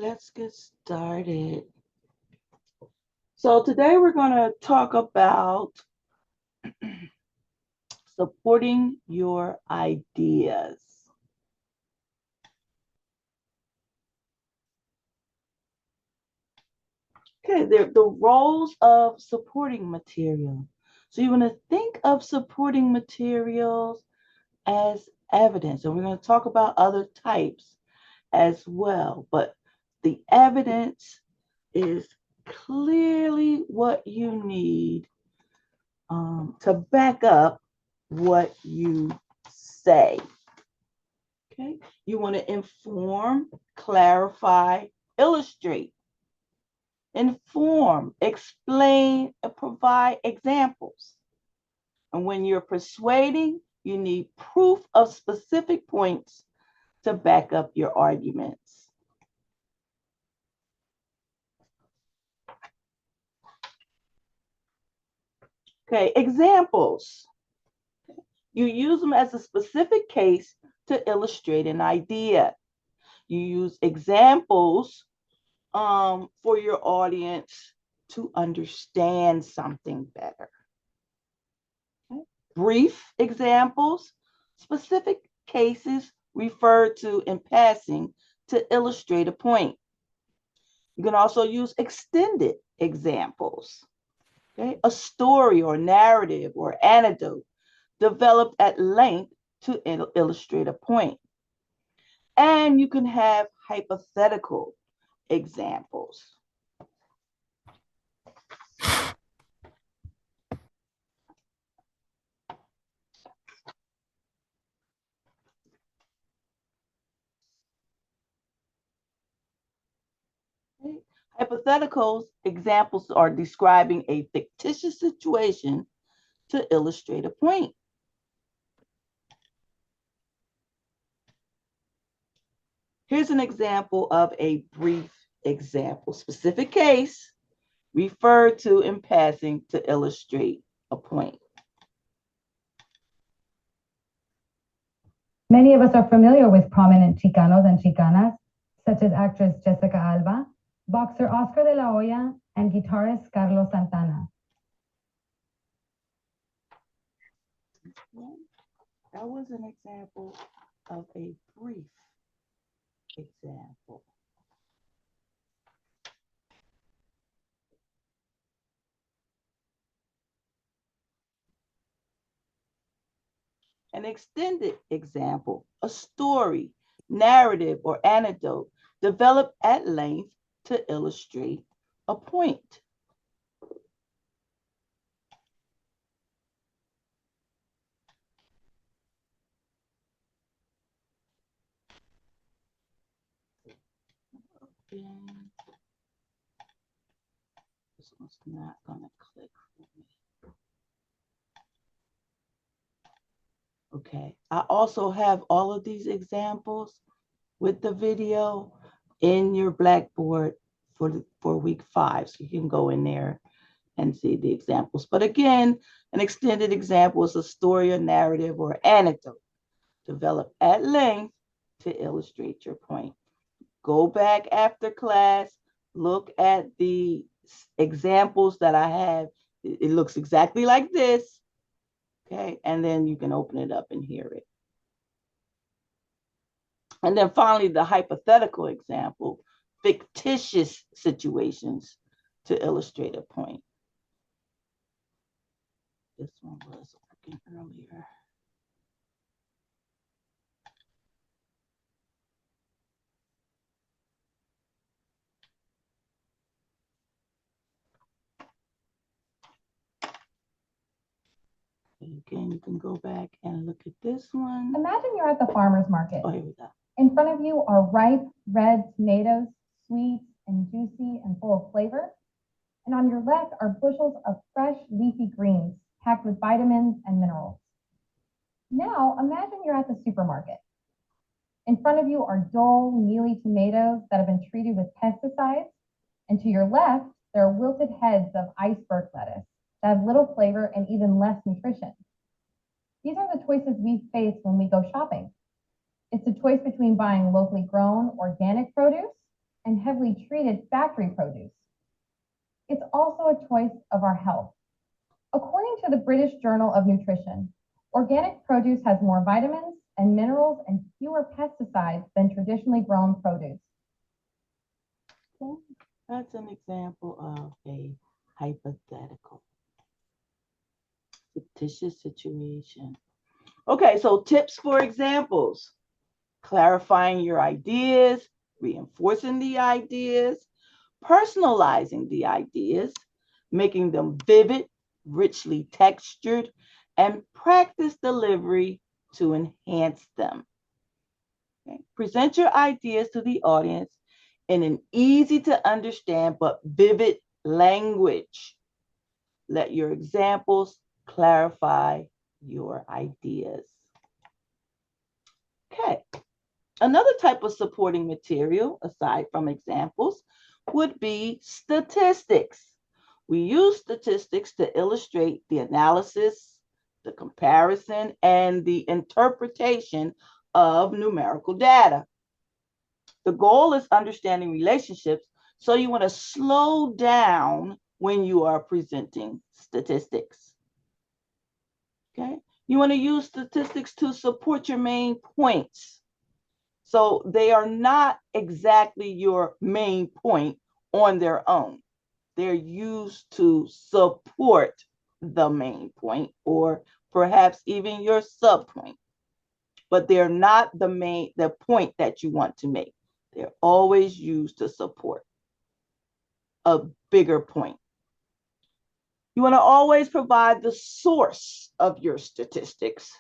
let's get started. So today we're going to talk about supporting your ideas. Okay, the roles of supporting material. So you want to think of supporting materials as evidence, and we're going to talk about other types as well, but the evidence is clearly what you need to back up what you say. Okay, you want to inform, clarify, illustrate, inform, explain, and provide examples. And when you're persuading, you need proof of specific points to back up your arguments. Okay, examples. You use them as a specific case to illustrate an idea. You use examples for your audience to understand something better. Okay. Brief examples, specific cases referred to in passing to illustrate a point. You can also use extended examples. Okay. A story or narrative or anecdote developed at length to illustrate a point. And you can have hypothetical examples. Okay. Hypotheticals examples are describing a fictitious situation to illustrate a point. Here's an example of a brief example. Specific case referred to in passing to illustrate a point. Many of us are familiar with prominent Chicanos and Chicanas, such as actress Jessica Alba, boxer Oscar de la Hoya, and guitarist Carlos Santana. That was an example of a brief example. An extended example, a story, narrative, or anecdote developed at length to illustrate a point. And this one's not going to click for me. Okay, I also have all of these examples with the video in your Blackboard for week 5. So you can go in there and see the examples. But again, an extended example is a story, a narrative, or anecdote developed at length to illustrate your point. Go back after class, look at the examples that I have. It looks exactly like this. Okay, and then you can open it up and hear it. And then finally, the hypothetical example, fictitious situations to illustrate a point. This one was working earlier. And again, you can go back and look at this one. Imagine you're at the farmer's market. Oh, here we go. In front of you are ripe red tomatoes, sweet and juicy and full of flavor. And on your left are bushels of fresh leafy greens packed with vitamins and minerals. Now imagine you're at the supermarket. In front of you are dull, mealy tomatoes that have been treated with pesticides. And to your left, there are wilted heads of iceberg lettuce that have little flavor and even less nutrition. These are the choices we face when we go shopping. It's a choice between buying locally grown, organic produce and heavily treated factory produce. It's also a choice of our health. According to the British Journal of Nutrition, organic produce has more vitamins and minerals and fewer pesticides than traditionally grown produce. Okay. That's an example of a hypothetical, fictitious situation. Okay, so tips for examples: clarifying your ideas, reinforcing the ideas, personalizing the ideas, making them vivid, richly textured, and practice delivery to enhance them. Okay. Present your ideas to the audience in an easy to understand but vivid language. Let your examples clarify your ideas. Okay. Another type of supporting material, aside from examples, would be statistics. We use statistics to illustrate the analysis, the comparison, and the interpretation of numerical data. The goal is understanding relationships, so you want to slow down when you are presenting statistics. Okay? You want to use statistics to support your main points. So they are not exactly your main point on their own. They're used to support the main point or perhaps even your subpoint. But they're not the point that you want to make. They're always used to support a bigger point. You want to always provide the source of your statistics.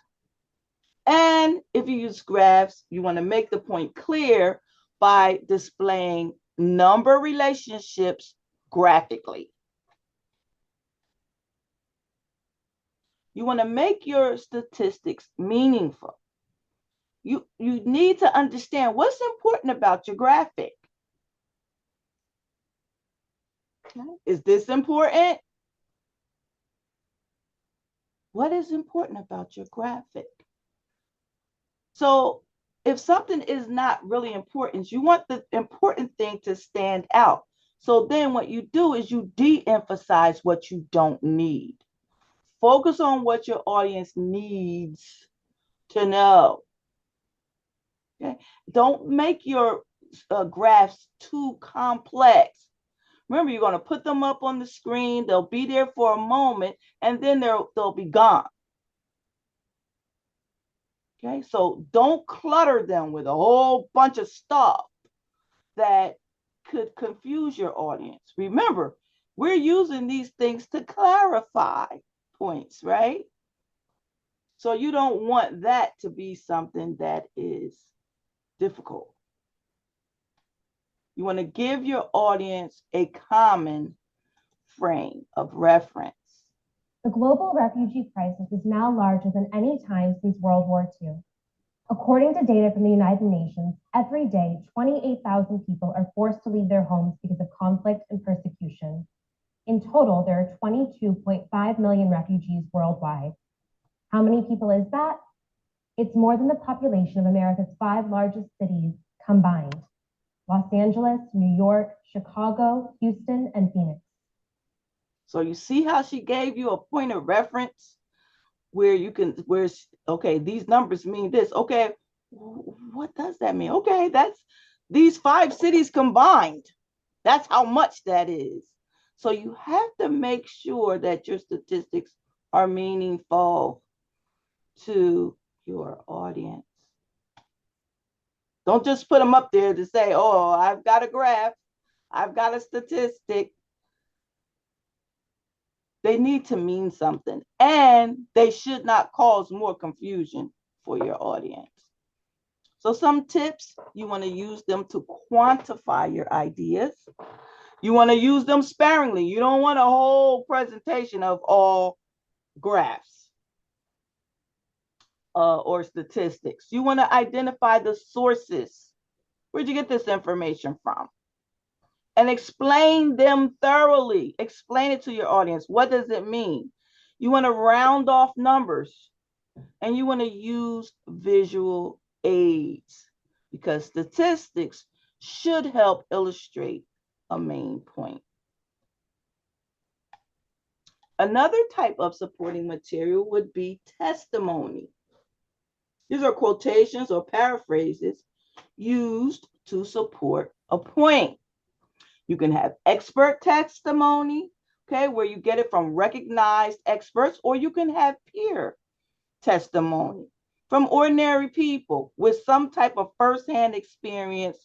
And if you use graphs, you want to make the point clear by displaying number relationships graphically. You want to make your statistics meaningful. You need to understand what's important about your graphic. Okay. Is this important? What is important about your graphic? So if something is not really important, you want the important thing to stand out. So then what you do is you de-emphasize what you don't need. Focus on what your audience needs to know. Okay? Don't make your graphs too complex. Remember, you're going to put them up on the screen. They'll be there for a moment, and then they'll be gone. Okay, so don't clutter them with a whole bunch of stuff that could confuse your audience. Remember, we're using these things to clarify points, right? So you don't want that to be something that is difficult. You want to give your audience a common frame of reference. The global refugee crisis is now larger than any time since World War II. According to data from the United Nations, every day 28,000 people are forced to leave their homes because of conflict and persecution. In total, there are 22.5 million refugees worldwide. How many people is that? It's more than the population of America's 5 largest cities combined: Los Angeles, New York, Chicago, Houston, and Phoenix. So you see how she gave you a point of reference where you can, okay, these numbers mean this. Okay, what does that mean? Okay, that's these 5 cities combined. That's how much that is. So you have to make sure that your statistics are meaningful to your audience. Don't just put them up there to say, oh, I've got a graph, I've got a statistic. They need to mean something, and they should not cause more confusion for your audience. So some tips, you want to use them to quantify your ideas. You want to use them sparingly. You don't want a whole presentation of all graphs or statistics. You want to identify the sources. Where'd you get this information from? And explain them thoroughly. Explain it to your audience. What does it mean? You want to round off numbers, and you want to use visual aids, because statistics should help illustrate a main point. Another type of supporting material would be testimony. These are quotations or paraphrases used to support a point. You can have expert testimony, okay, where you get it from recognized experts, or you can have peer testimony from ordinary people with some type of firsthand experience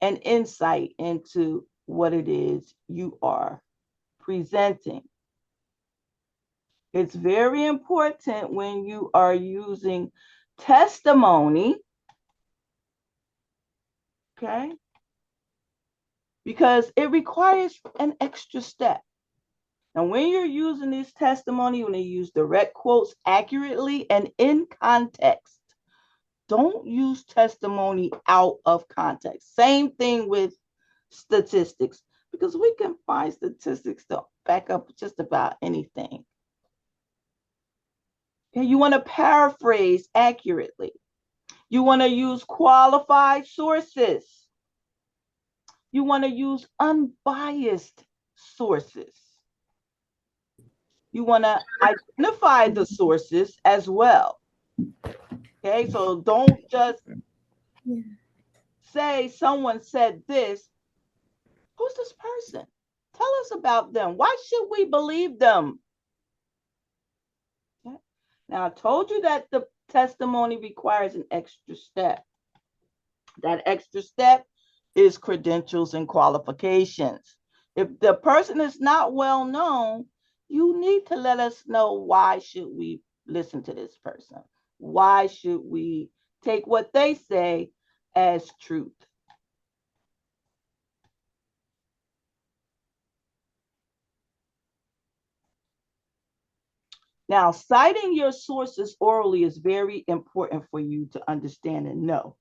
and insight into what it is you are presenting. It's very important when you are using testimony, okay, because it requires an extra step. And when you're using this testimony, when you use direct quotes accurately and in context, don't use testimony out of context. Same thing with statistics, because we can find statistics to back up just about anything. Okay, you want to paraphrase accurately. You want to use qualified sources. You want to use unbiased sources. You want to identify the sources as well. Okay, so don't just say someone said this. Who's this person? Tell us about them. Why should we believe them? Okay. Now, I told you that the testimony requires an extra step. That extra step is credentials and qualifications. If the person is not well known, you need to let us know, why should we listen to this person? Why should we take what they say as truth? Now, citing your sources orally is very important for you to understand and know.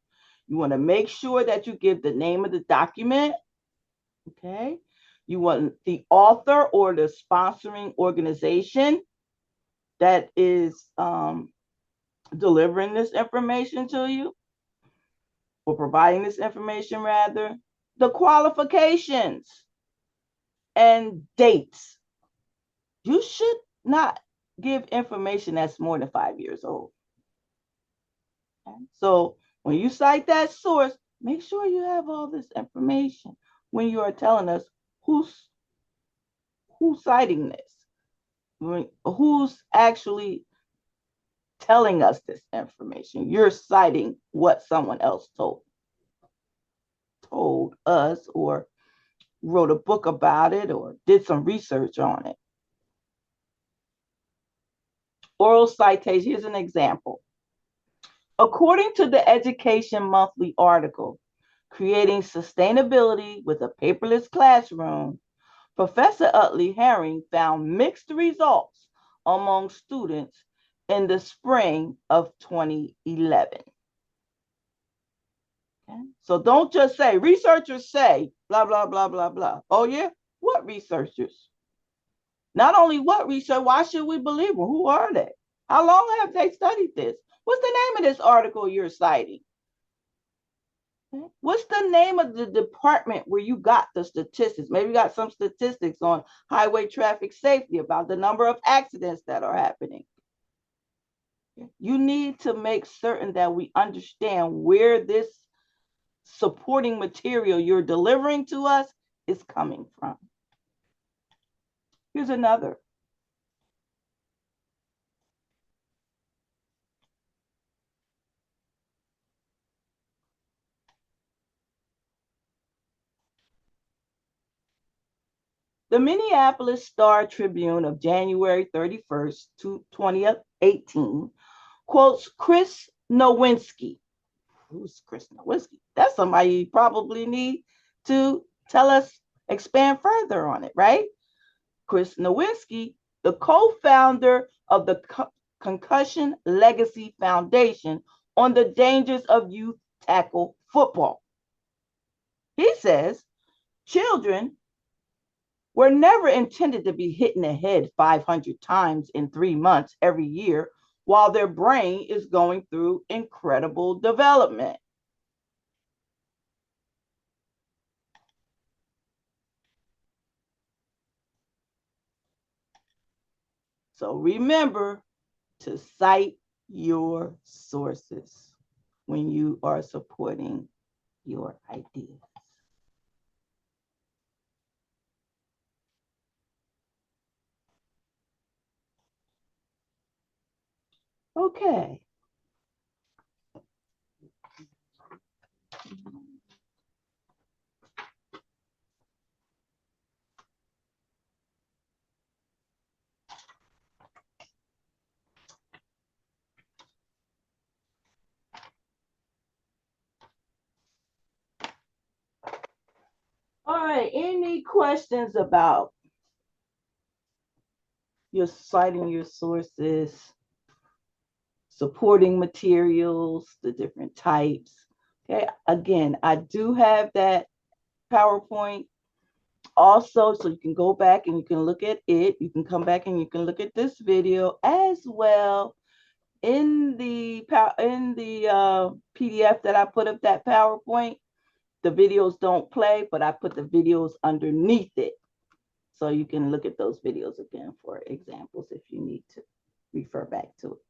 You want to make sure that you give the name of the document, okay? You want the author or the sponsoring organization that is delivering this information to you, or providing this information rather, the qualifications and dates. You should not give information that's more than 5 years old. Okay? So when you cite that source, make sure you have all this information when you are telling us who's citing this, who's actually telling us this information. You're citing what someone else told us, or wrote a book about it, or did some research on it. Oral citation, here's an example. According to the Education Monthly article, Creating Sustainability with a Paperless Classroom, Professor Utley Herring found mixed results among students in the spring of 2011. Okay? So don't just say, researchers say, blah, blah, blah, blah, blah. Oh, yeah? What researchers? Not only what research, why should we believe them? Who are they? How long have they studied this? What's the name of this article you're citing? Okay? What's the name of the department where you got the statistics? Maybe you got some statistics on highway traffic safety about the number of accidents that are happening. You need to make certain that we understand where this supporting material you're delivering to us is coming from. Here's another. The Minneapolis Star Tribune of January 31st, 2018 quotes Chris Nowinski. Who's Chris Nowinski? That's somebody you probably need to tell us, expand further on it, right? Chris Nowinski, the co-founder of the Concussion Legacy Foundation on the dangers of youth tackle football. He says children were never intended to be hit in the head 500 times in 3 months every year while their brain is going through incredible development. So remember to cite your sources when you are supporting your ideas. Okay. All right. Any questions about your citing your sources, supporting materials, the different types? Okay. Again, I do have that PowerPoint also, so you can go back and you can look at it. You can come back and you can look at this video as well in the PDF that I put up that PowerPoint. The videos don't play, but I put the videos underneath it. So you can look at those videos again for examples if you need to refer back to it.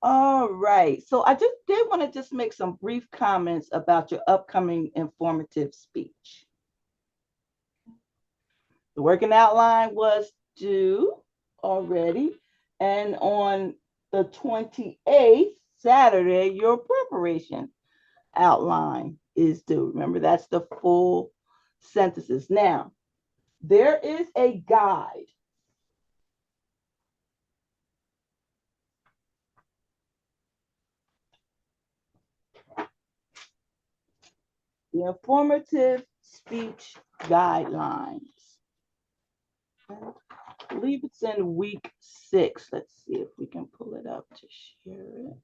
All right. So I just did want to just make some brief comments about your upcoming informative speech. The working outline was due already. And on the 28th, Saturday, your preparation outline is due. Remember, that's the full sentences. Now, there is a guide. The informative speech guidelines. I believe it's in week 6. Let's see if we can pull it up to share it.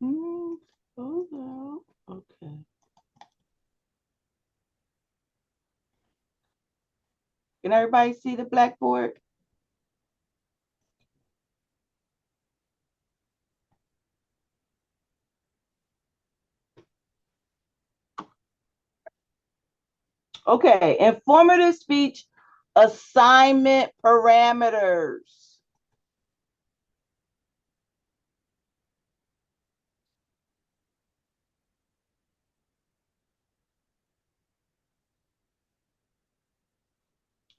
Oh, okay. Can everybody see the blackboard? Okay, informative speech assignment parameters.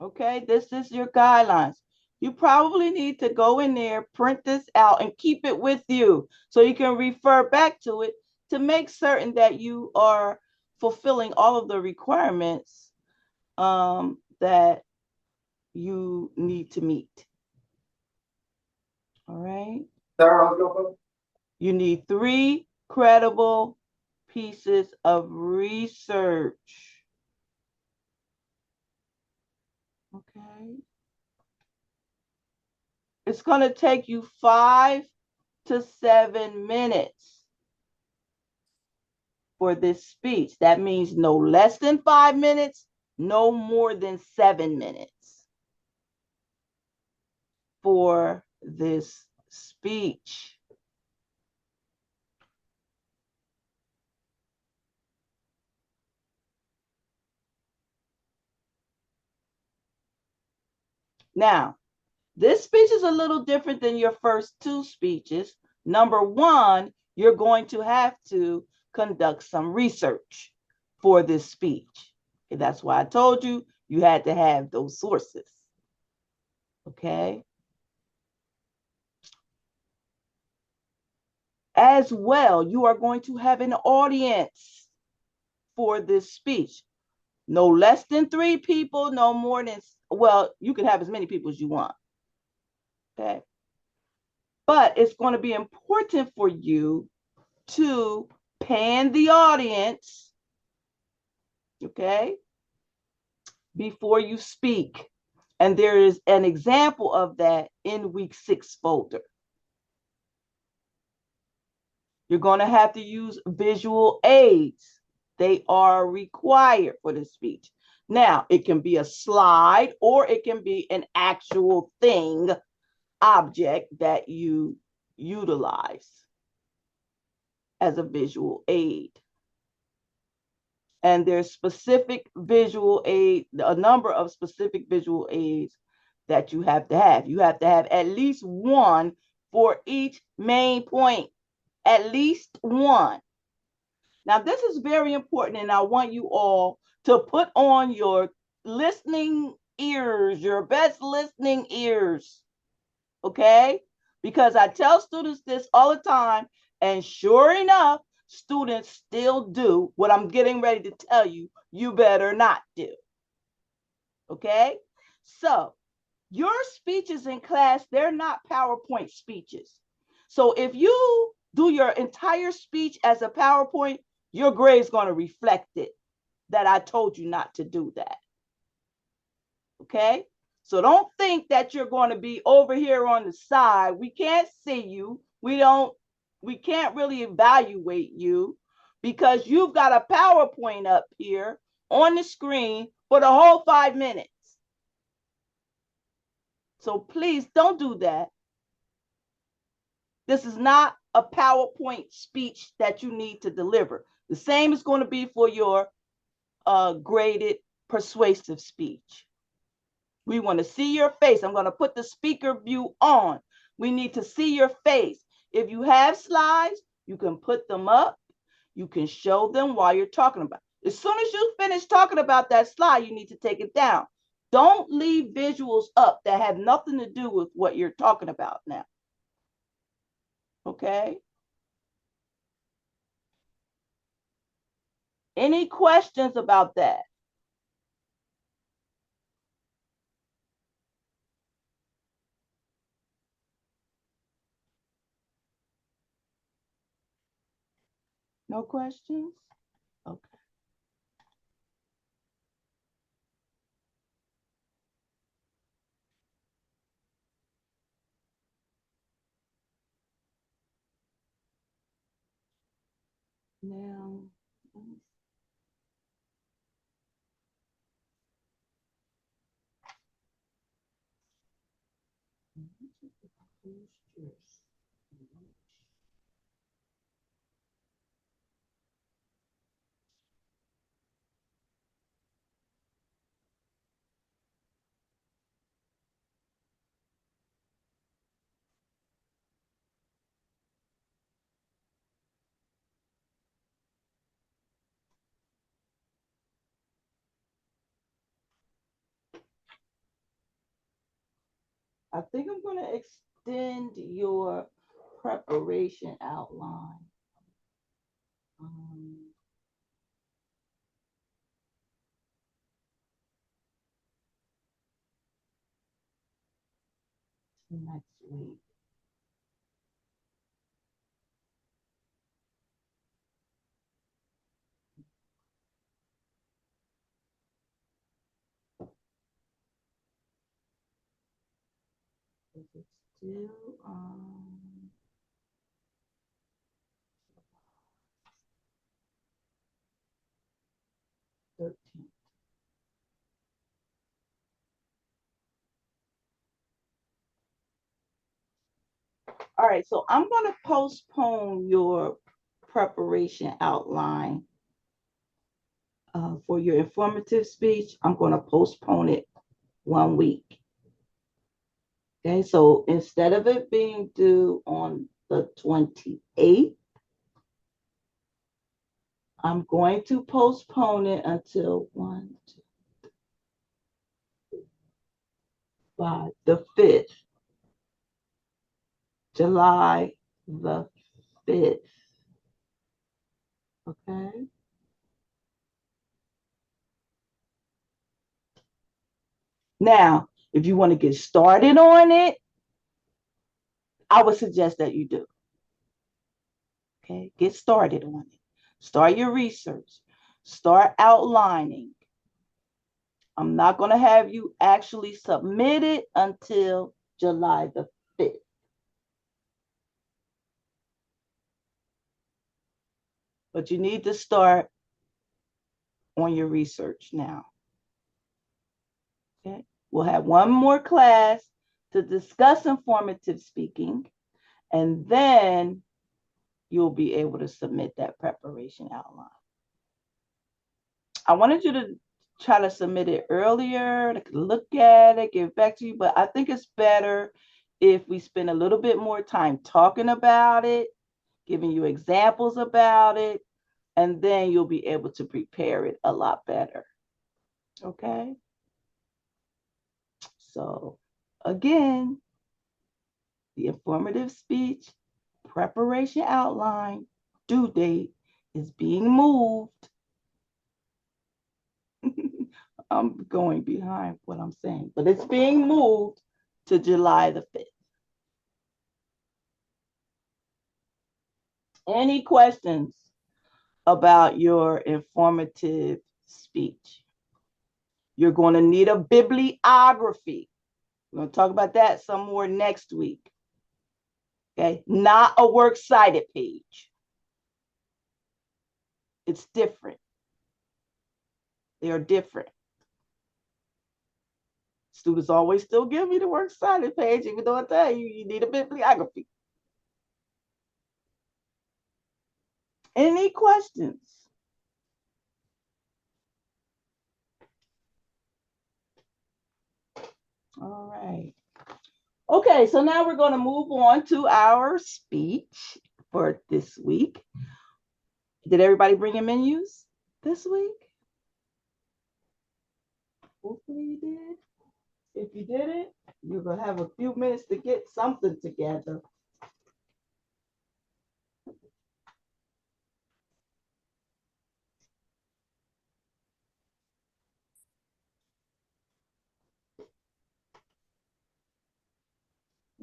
Okay, this is your guidelines. You probably need to go in there, print this out, and keep it with you so you can refer back to it to make certain that you are fulfilling all of the requirements that you need to meet. All right. You need 3 credible pieces of research. Okay. It's going to take you 5 to 7 minutes for this speech. That means no less than 5 minutes, no more than 7 minutes for this speech. Now, This speech is a little different than your first two speeches. Number one, you're going to have to conduct some research for this speech. Okay, that's why I told you you had to have those sources. Okay. As well, you are going to have an audience for this speech. No less than 3 people, no more than, well, you can have as many people as you want. Okay. But it's going to be important for you to pan the audience, okay, before you speak. And there is an example of that in week 6 folder. You're going to have to use visual aids. They are required for this speech. Now, it can be a slide or it can be an actual thing, object that you utilize as a visual aid. And there's specific visual aid, a number of specific visual aids that you have to have. You have to have at least one for each main point, at least one. Now, this is very important, and I want you all to put on your listening ears, your best listening ears, okay? Because I tell students this all the time, and sure enough, students still do what I'm getting ready to tell you, you better not do. Okay? So, your speeches in class, they're not PowerPoint speeches. So, if you do your entire speech as a PowerPoint, your grade's going to reflect it that I told you not to do that. Okay? So don't think that you're going to be over here on the side. We can't see you. We can't really evaluate you because you've got a PowerPoint up here on the screen for the whole 5 minutes. So please don't do that. This is not a PowerPoint speech that you need to deliver. The same is going to be for your graded persuasive speech. We want to see your face. I'm going to put the speaker view on. We need to see your face. If you have slides, you can put them up. You can show them while you're talking about it. As soon as you finish talking about that slide, you need to take it down. Don't leave visuals up that have nothing to do with what you're talking about now. Okay? Any questions about that? No questions? Okay. Now, I think I'm going to extend your preparation outline. Um, Next week. Is it still 13th? All right, so I'm going to postpone your preparation outline for your informative speech. I'm going to postpone it 1 week. Okay, so instead of it being due on the 28th, I'm going to postpone it until the 5th, July the 5th. Okay. Now, if you want to get started on it, I would suggest that you do. Okay, get started on it. Start your research. Start outlining. I'm not going to have you actually submit it until July the 5th. But you need to start on your research now. Okay, we'll have one more class to discuss informative speaking, and then you'll be able to submit that preparation outline. I wanted you to try to submit it earlier, to look at it, give back to you, but I think it's better if we spend a little bit more time talking about it, giving you examples about it, and then you'll be able to prepare it a lot better. Okay? So, again, the informative speech preparation outline due date is being moved. I'm going behind what I'm saying, but it's being moved to July the 5th. Any questions about your informative speech? You're going to need a bibliography. We're going to talk about that some more next week. Okay, not a works cited page. It's different. They are different. Students always still give me the works cited page, even though I tell you you need a bibliography. Any questions? All right. Okay, so now we're going to move on to our speech for this week. Did everybody bring your menus this week? Hopefully you did. If you didn't, you're going to have a few minutes to get something together.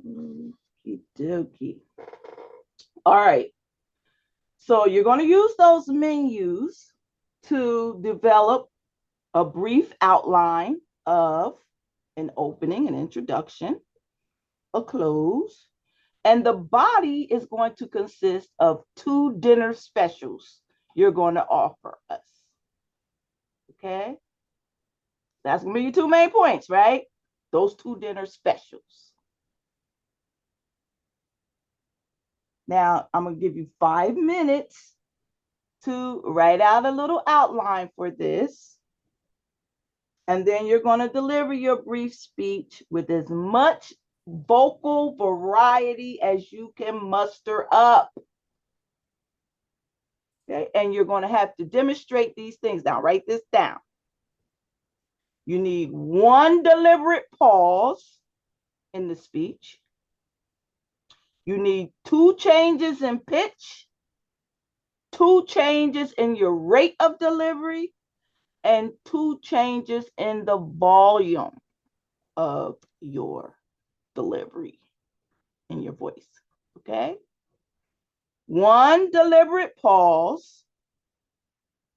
Okie dokie. All right. So you're going to use those menus to develop a brief outline of an opening, an introduction, a close, and the body is going to consist of 2 dinner specials you're going to offer us. Okay? That's going to be your 2 main points, right? Those 2 dinner specials. Now, I'm going to give you 5 minutes to write out a little outline for this. And then you're going to deliver your brief speech with as much vocal variety as you can muster up. Okay? And you're going to have to demonstrate these things. Now, write this down. You need 1 deliberate pause in the speech. You need 2 changes in pitch, 2 changes in your rate of delivery, and 2 changes in the volume of your delivery in your voice. Okay? 1 deliberate pause,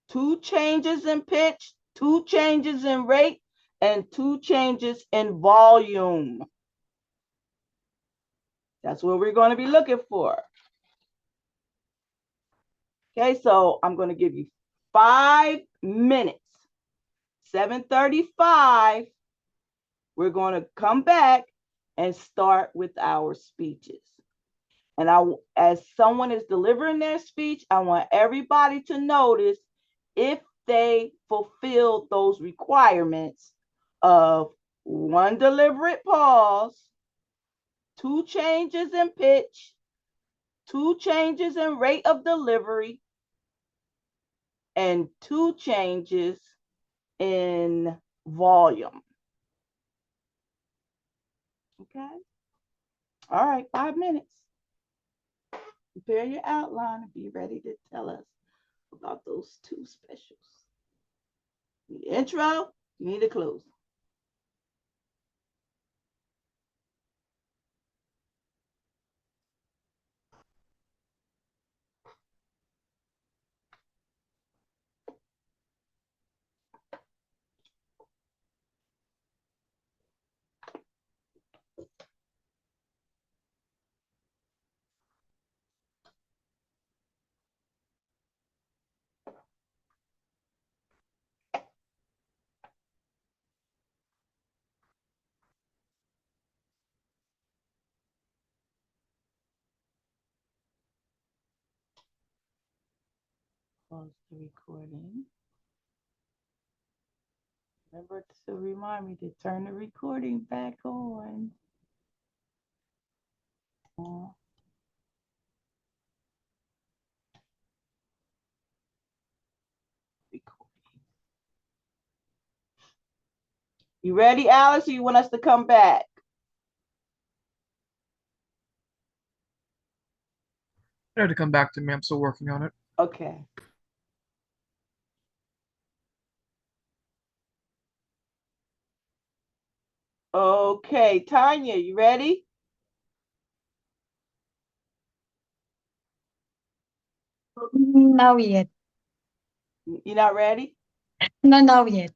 2 changes in pitch, 2 changes in rate, and 2 changes in volume. That's what we're going to be looking for. Okay, so I'm going to give you 5 minutes. 7:35, we're going to come back and start with our speeches. And as someone is delivering their speech, I want everybody to notice if they fulfill those requirements of 1 deliberate pause, 2 changes in pitch, 2 changes in rate of delivery, and 2 changes in volume. Okay. All right, 5 minutes. Prepare your outline and be ready to tell us about those 2 specials. You need an intro, you need a close. Pause the recording. Remember to remind me to turn the recording back on. Recording. You ready, Alice, or you want us to come back? You had to come back to me. I'm still working on it. Okay. Okay, Tanya, you ready? Now yet. You not ready? No, now yet.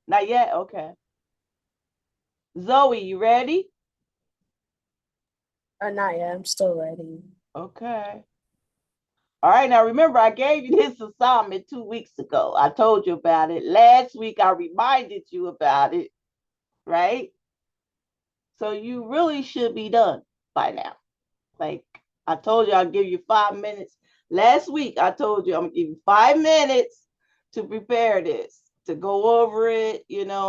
Not yet? Okay. Zoe, you ready? Not yet. I'm still ready. Okay. All right, now remember, I gave you this assignment 2 weeks ago. I told you about it. Last week, I reminded you about it, right? So you really should be done by now. Like I told you, I'll give you 5 minutes. Last week, I told you I'm going to give you 5 minutes to prepare this, to go over it,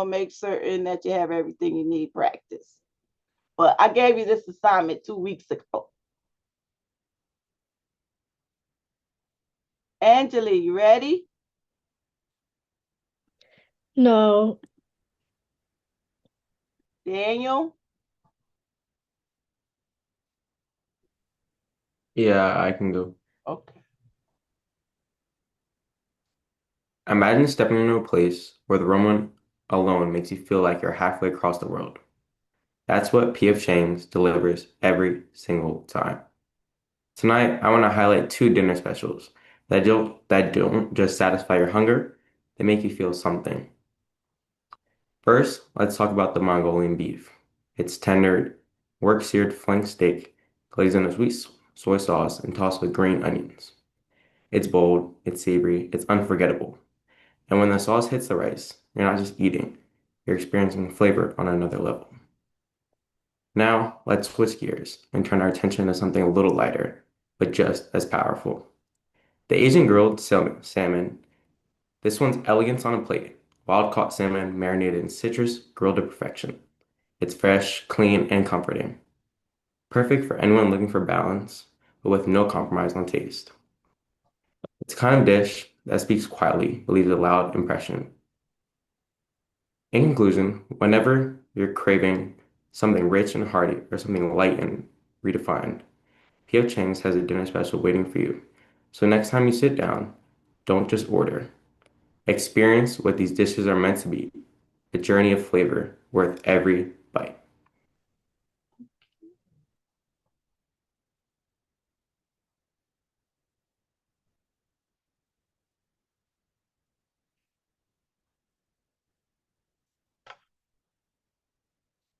make certain that you have everything you need practice. But I gave you this assignment 2 weeks ago. Angela, you ready? No. Daniel? Yeah, I can go. Okay. Imagine stepping into a place where the room alone makes you feel like you're halfway across the world. That's what P.F. Chang's delivers every single time. Tonight, I want to highlight 2 dinner specials that don't just satisfy your hunger, they make you feel something. First, let's talk about the Mongolian beef. It's tender, work-seared flank steak glazed in a sweet soy sauce and tossed with green onions. It's bold, it's savory, it's unforgettable. And when the sauce hits the rice, you're not just eating, you're experiencing flavor on another level. Now, let's switch gears and turn our attention to something a little lighter, but just as powerful. The Asian grilled salmon. This one's elegance on a plate. Wild caught salmon marinated in citrus, grilled to perfection. It's fresh, clean, and comforting. Perfect for anyone looking for balance, but with no compromise on taste. It's the kind of dish that speaks quietly but leaves a loud impression. In conclusion, whenever you're craving something rich and hearty or something light and redefined, P.F. Chang's has a dinner special waiting for you. So next time you sit down, don't just order. Experience what these dishes are meant to be, a journey of flavor worth every bite.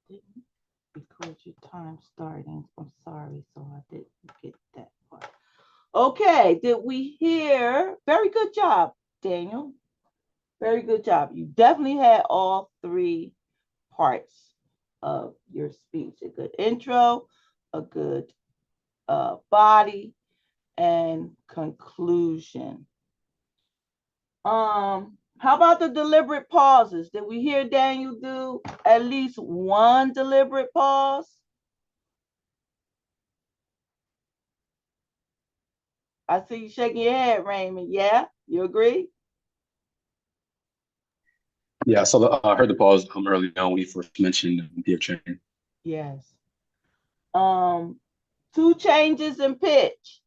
Didn't record your time starting. I'm sorry, so I didn't get that part. Okay, did we hear? Very good job, Daniel. Very good job. You definitely had all 3 parts of your speech. A good intro, a good body, and conclusion. How about the deliberate pauses? Did we hear Daniel do at least one deliberate pause? I see you shaking your head, Raymond. Yeah, you agree? Yeah, so I heard the pause early on when you first mentioned PF Chang. Yes. Um, two changes in pitch.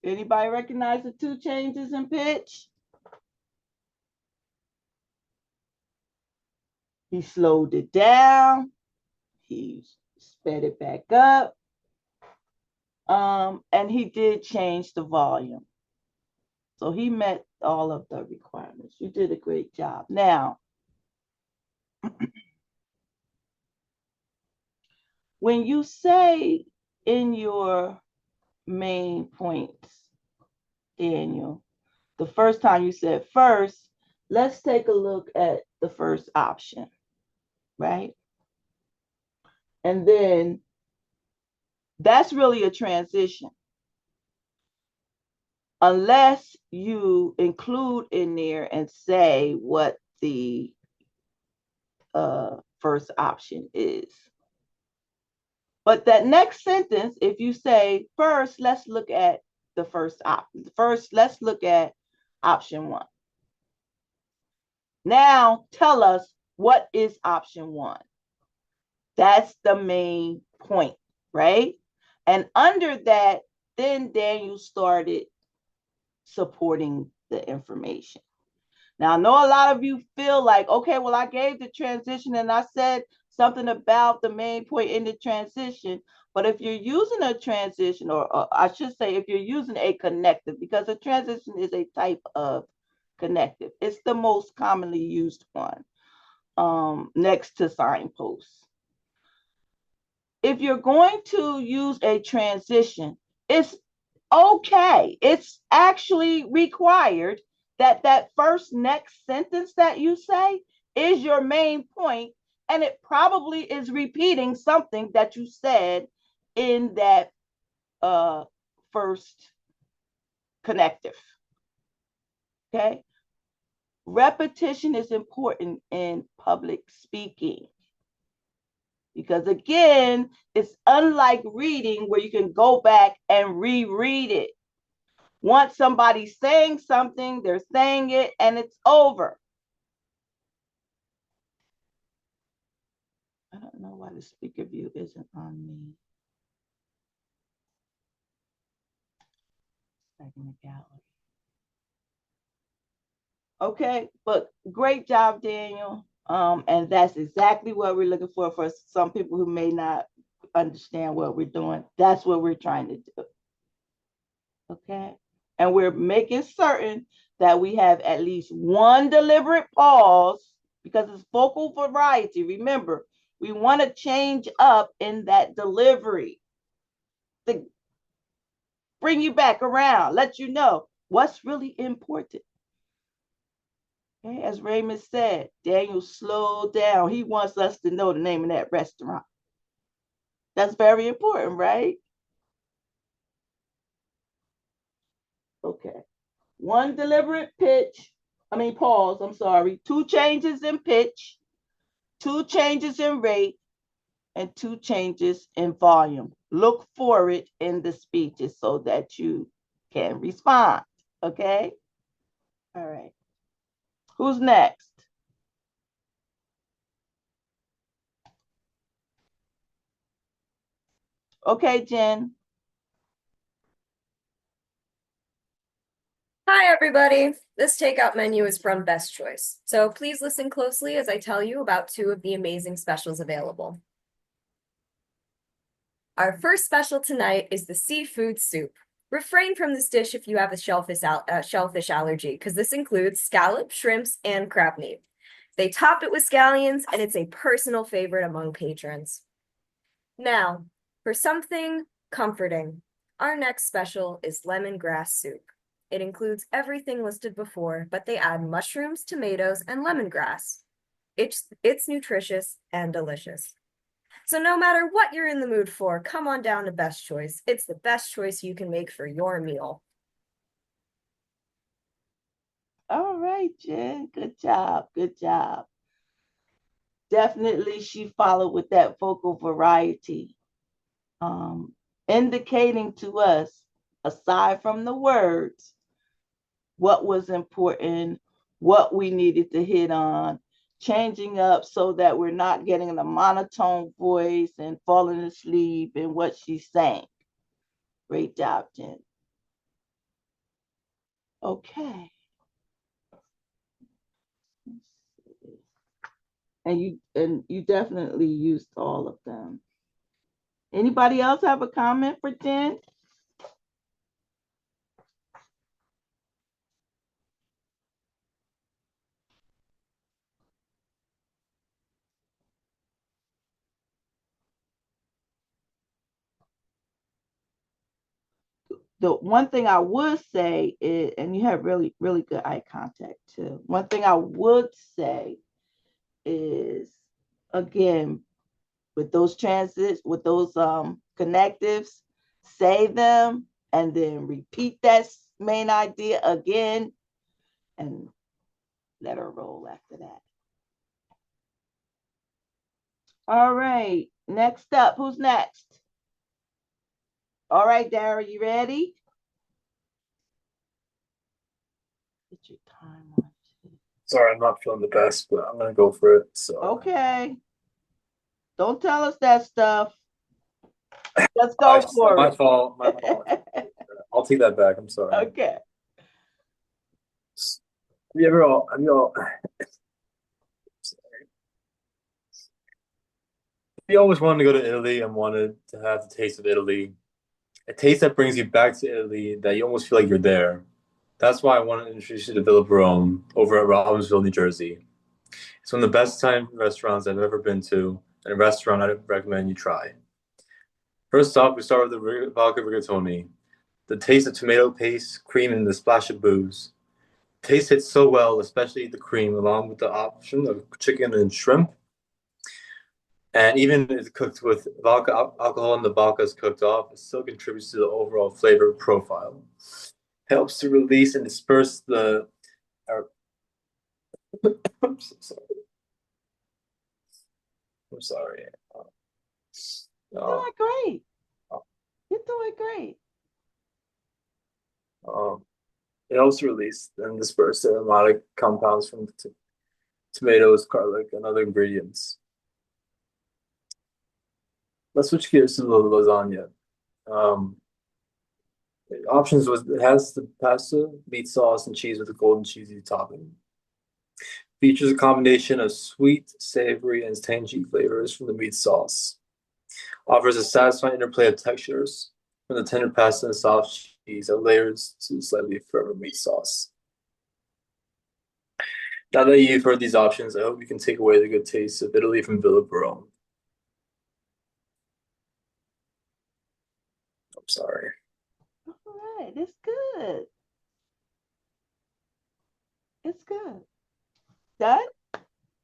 Anybody recognize the two changes in pitch? He slowed it down. He sped it back up. And he did change the volume. So he met all of the requirements. You did a great job. Now, when you say in your main points, Daniel, the first time you said first, let's take a look at the first option, right? And then that's really a transition. Unless you include in there and say what the first option is. But that next sentence, if you say first, let's look at the first option. First, let's look at option one. Now tell us what is option one. That's the main point, right? And under that, then Daniel started supporting the information. Now, I know a lot of you feel like, okay, well, I gave the transition and I said something about the main point in the transition. But if you're using a transition, or I should say, if you're using a connective, because a transition is a type of connective, it's the most commonly used one next to signposts. If you're going to use a transition, it's okay. It's actually required that that first next sentence that you say is your main point, and it probably is repeating something that you said in that first connective. Okay. Repetition is important in public speaking. Because again, it's unlike reading where you can go back and reread it. Once somebody's saying something, they're saying it and it's over. I don't know why the speaker view isn't on me. Back in the gallery. Okay, but great job, Daniel. And that's exactly what we're looking for some people who may not understand what we're doing. That's what we're trying to do. Okay. And we're making certain that we have at least one deliberate pause because it's vocal variety. Remember, we want to change up in that delivery to bring you back around, let you know what's really important. Okay, as Raymond said, Daniel slowed down. He wants us to know the name of that restaurant. That's very important, right? Okay. One deliberate pause, I'm sorry. Two changes in pitch, two changes in rate, and two changes in volume. Look for it in the speeches so that you can respond. Okay? All right. Who's next? Okay, Jen. Hi, everybody. This takeout menu is from Best Choice, so please listen closely as I tell you about two of the amazing specials available. Our first special tonight is the seafood soup. Refrain from this dish if you have a shellfish allergy, because this includes scallop, shrimps, and crab meat. They topped it with scallions, and it's a personal favorite among patrons. Now, for something comforting, our next special is lemongrass soup. It includes everything listed before, but they add mushrooms, tomatoes, and lemongrass. It's nutritious and delicious. So no matter what you're in the mood for, come on down to Best Choice. It's the best choice you can make for your meal. All right, Jen. Good job. Good job. Definitely she followed with that vocal variety, indicating to us, aside from the words, what was important, what we needed to hit on, changing up so that we're not getting a monotone voice and falling asleep in what she's saying. Great job, Jen. Okay. And you definitely used all of them. Anybody else have a comment for Jen? The one thing I would say is, and you have really, really good eye contact too. One thing I would say is, again, with those transits, with those connectives, say them and then repeat that main idea again and let her roll after that. All right, next up, who's next? All right, Dara, you ready? Get your time on. Sorry, I'm not feeling the best, but I'm gonna go for it. So Okay. Don't tell us that stuff. Let's go for my it. fault. My fault. I'll take that back. I'm sorry. Okay. Have you all you always wanted to go to Italy and wanted to have the taste of Italy, a taste that brings you back to Italy, that you almost feel like you're there. That's why I wanted to introduce you to Villa Brome over at Robbinsville, New Jersey. It's one of the best Italian restaurants I've ever been to, and a restaurant I'd recommend you try. First off, we start with the vodka rigatoni. The taste of tomato paste, cream, and the splash of booze. Taste hits so well, especially the cream, along with the option of chicken and shrimp. And even if it's cooked with vodka alcohol and the vodka is cooked off, it still contributes to the overall flavor profile. Helps to release and disperse the. I'm so sorry. I'm sorry. You're doing great. You're doing great. It helps to release and disperse the aromatic compounds from tomatoes, garlic, and other ingredients. Let's switch gears to the lasagna. Options was it has the pasta, meat sauce, and cheese with a golden cheesy topping. Features a combination of sweet, savory, and tangy flavors from the meat sauce. Offers a satisfying interplay of textures from the tender pasta and soft cheese that layers to the slightly firmer meat sauce. Now that you've heard these options, I hope you can take away the good taste of Italy from Villa Brome. I'm sorry. All right, it's good. It's good. Done?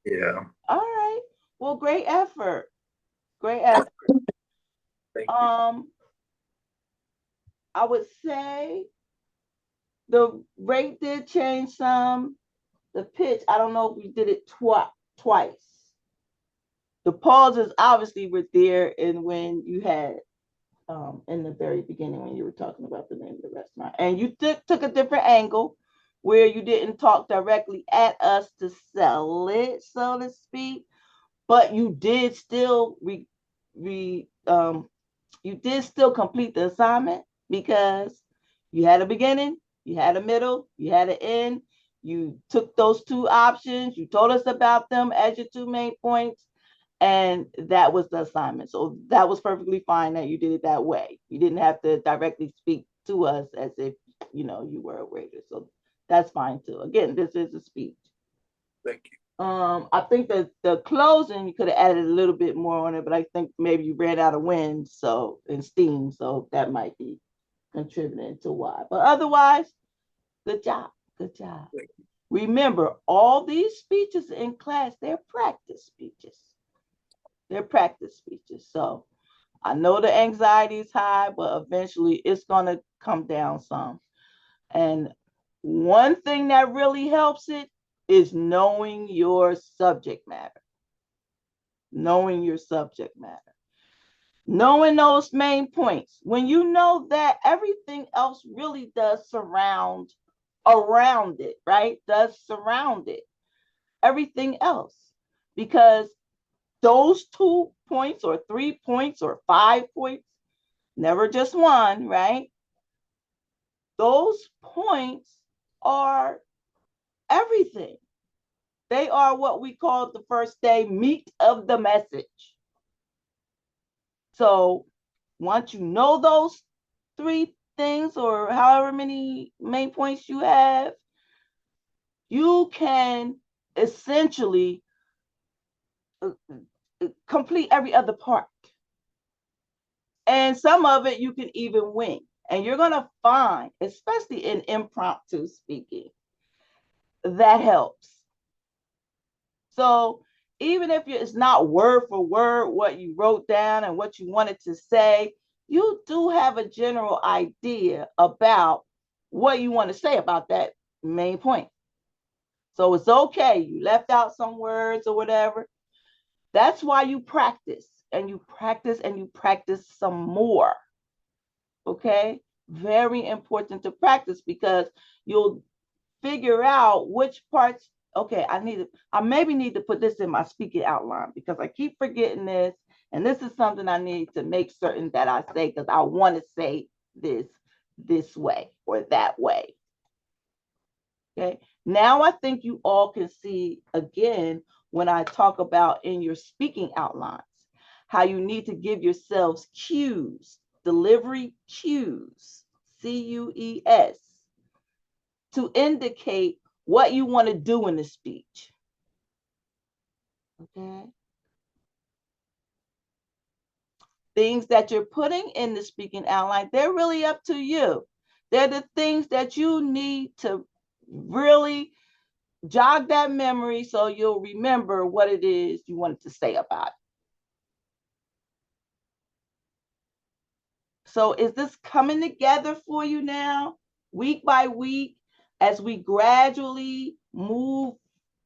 Yeah. All right. Well, great effort. Great effort. Thank you. I would say the rate did change some. The pitch, I don't know if we did it twice. The pauses obviously were there, and when you had in the very beginning when you were talking about the name of the restaurant, and you took a different angle where you didn't talk directly at us to sell it, so to speak, but you did still you did still complete the assignment because you had a beginning, you had a middle, you had an end. You took those two options, you told us about them as your two main points, and that was the assignment. So that was perfectly fine that you did it that way. You didn't have to directly speak to us as if you were a waiter. So that's fine too. Again, this is a speech. Thank you. I think that the closing you could have added a little bit more on it, but I think maybe you ran out of wind, so and steam, so that might be contributing to why. But otherwise, good job. Good job. Remember, all these speeches in class, they're practice speeches. They're practice speeches. So I know the anxiety is high, but eventually it's going to come down some. And one thing that really helps it is knowing your subject matter. knowing your subject matter, knowing those main points. When you know that, everything else really does surround around it, right? Does surround it, everything else, because those 2 points or 3 points or 5 points, never just one, right? Those points are everything. They are what we call the first day meat of the message. So once you know those 3 things or however many main points you have, you can essentially complete every other part. And some of it you can even wing. And you're going to find, especially in impromptu speaking, that helps. So even if it's not word for word what you wrote down and what you wanted to say, you do have a general idea about what you want to say about that main point. So it's okay. You left out some words or whatever. That's why you practice and you practice and you practice some more. Okay? Very important to practice because you'll figure out which parts. Okay, I maybe need to put this in my speaking outline because I keep forgetting this. And this is something I need to make certain that I say because I want to say this way or that way. Okay, now I think you all can see again when I talk about in your speaking outlines how you need to give yourselves cues, delivery cues, CUES, to indicate what you want to do in the speech. Okay. Things that you're putting in the speaking outline, they're really up to you. They're the things that you need to really jog that memory so you'll remember what it is you wanted to say about it. So is this coming together for you now, week by week, as we gradually move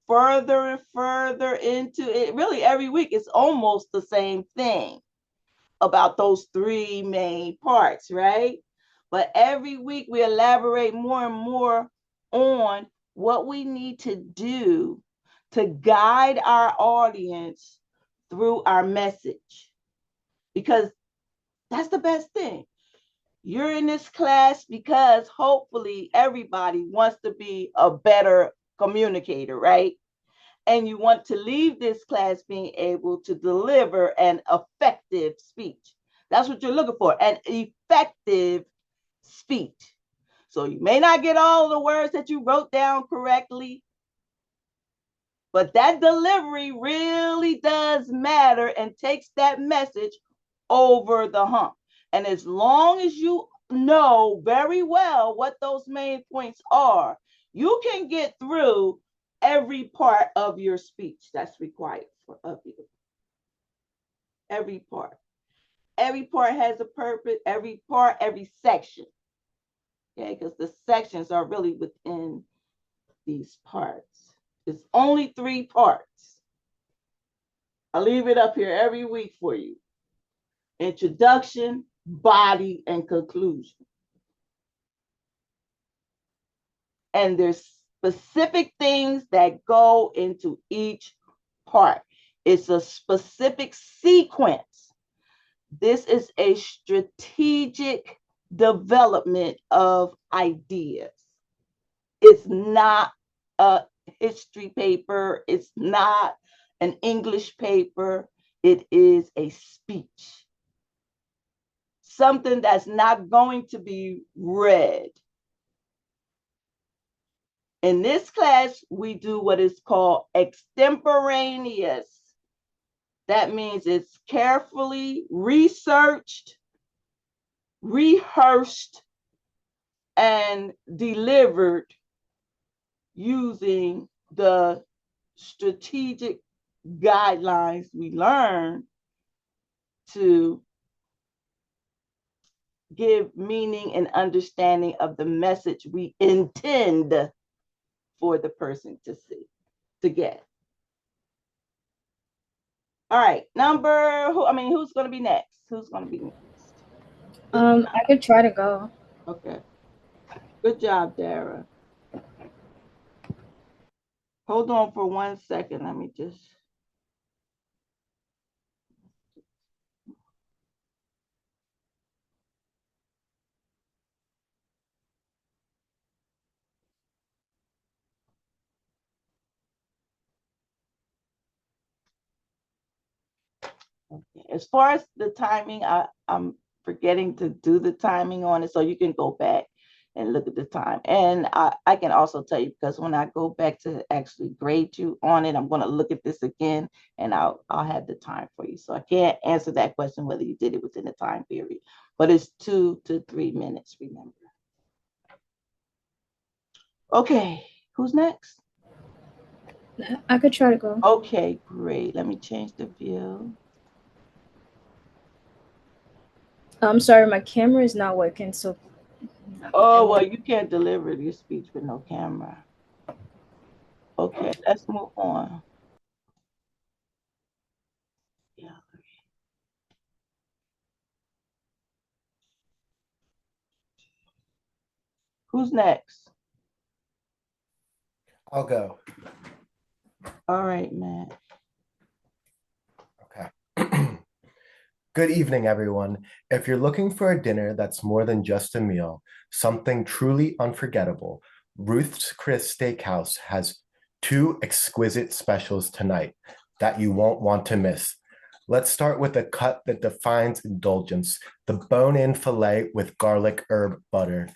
further and further into it? Really, every week it's almost the same thing about those 3 main parts, right? But every week we elaborate more and more on what we need to do to guide our audience through our message, because that's the best thing. You're in this class because hopefully everybody wants to be a better communicator, right? And you want to leave this class being able to deliver an effective speech. That's what you're looking for, an effective speech. So you may not get all the words that you wrote down correctly, but that delivery really does matter and takes that message over the hump. And as long as you know very well what those main points are, you can get through every part of your speech that's required of you. Every part. Every part has a purpose, every part, every section. Okay, because the sections are really within these parts. It's only 3 parts. I leave it up here every week for you. Introduction, body, and conclusion. And there's specific things that go into each part. It's a specific sequence. This is a strategic development of ideas. It's not a history paper. It's not an English paper. It is a speech. Something that's not going to be read. In this class, we do what is called extemporaneous. That means it's carefully researched, rehearsed, and delivered using the strategic guidelines we learn to give meaning and understanding of the message we intend for the person to see, to get. All right, who's going to be next? Who's going to be next? I could try to go. Okay. Good job, Dara. Hold on for 1 second. Let me just. Okay. As far as the timing, I'm forgetting to do the timing on it, so you can go back and look at the time. And I can also tell you, because when I go back to actually grade you on it, I'm going to look at this again, and I'll have the time for you. So I can't answer that question whether you did it within the time period, but it's 2 to 3 minutes, remember. Okay, who's next? I could try to go. Okay, great. Let me change the view. I'm sorry, my camera is not working, so. Oh, well, you can't deliver your speech with no camera. Okay, let's move on. Yeah. Who's next? I'll go. All right, Matt. Okay. Good evening, everyone. If you're looking for a dinner that's more than just a meal, something truly unforgettable, Ruth's Chris Steakhouse has two exquisite specials tonight that you won't want to miss. Let's start with a cut that defines indulgence, the bone-in filet with garlic herb butter.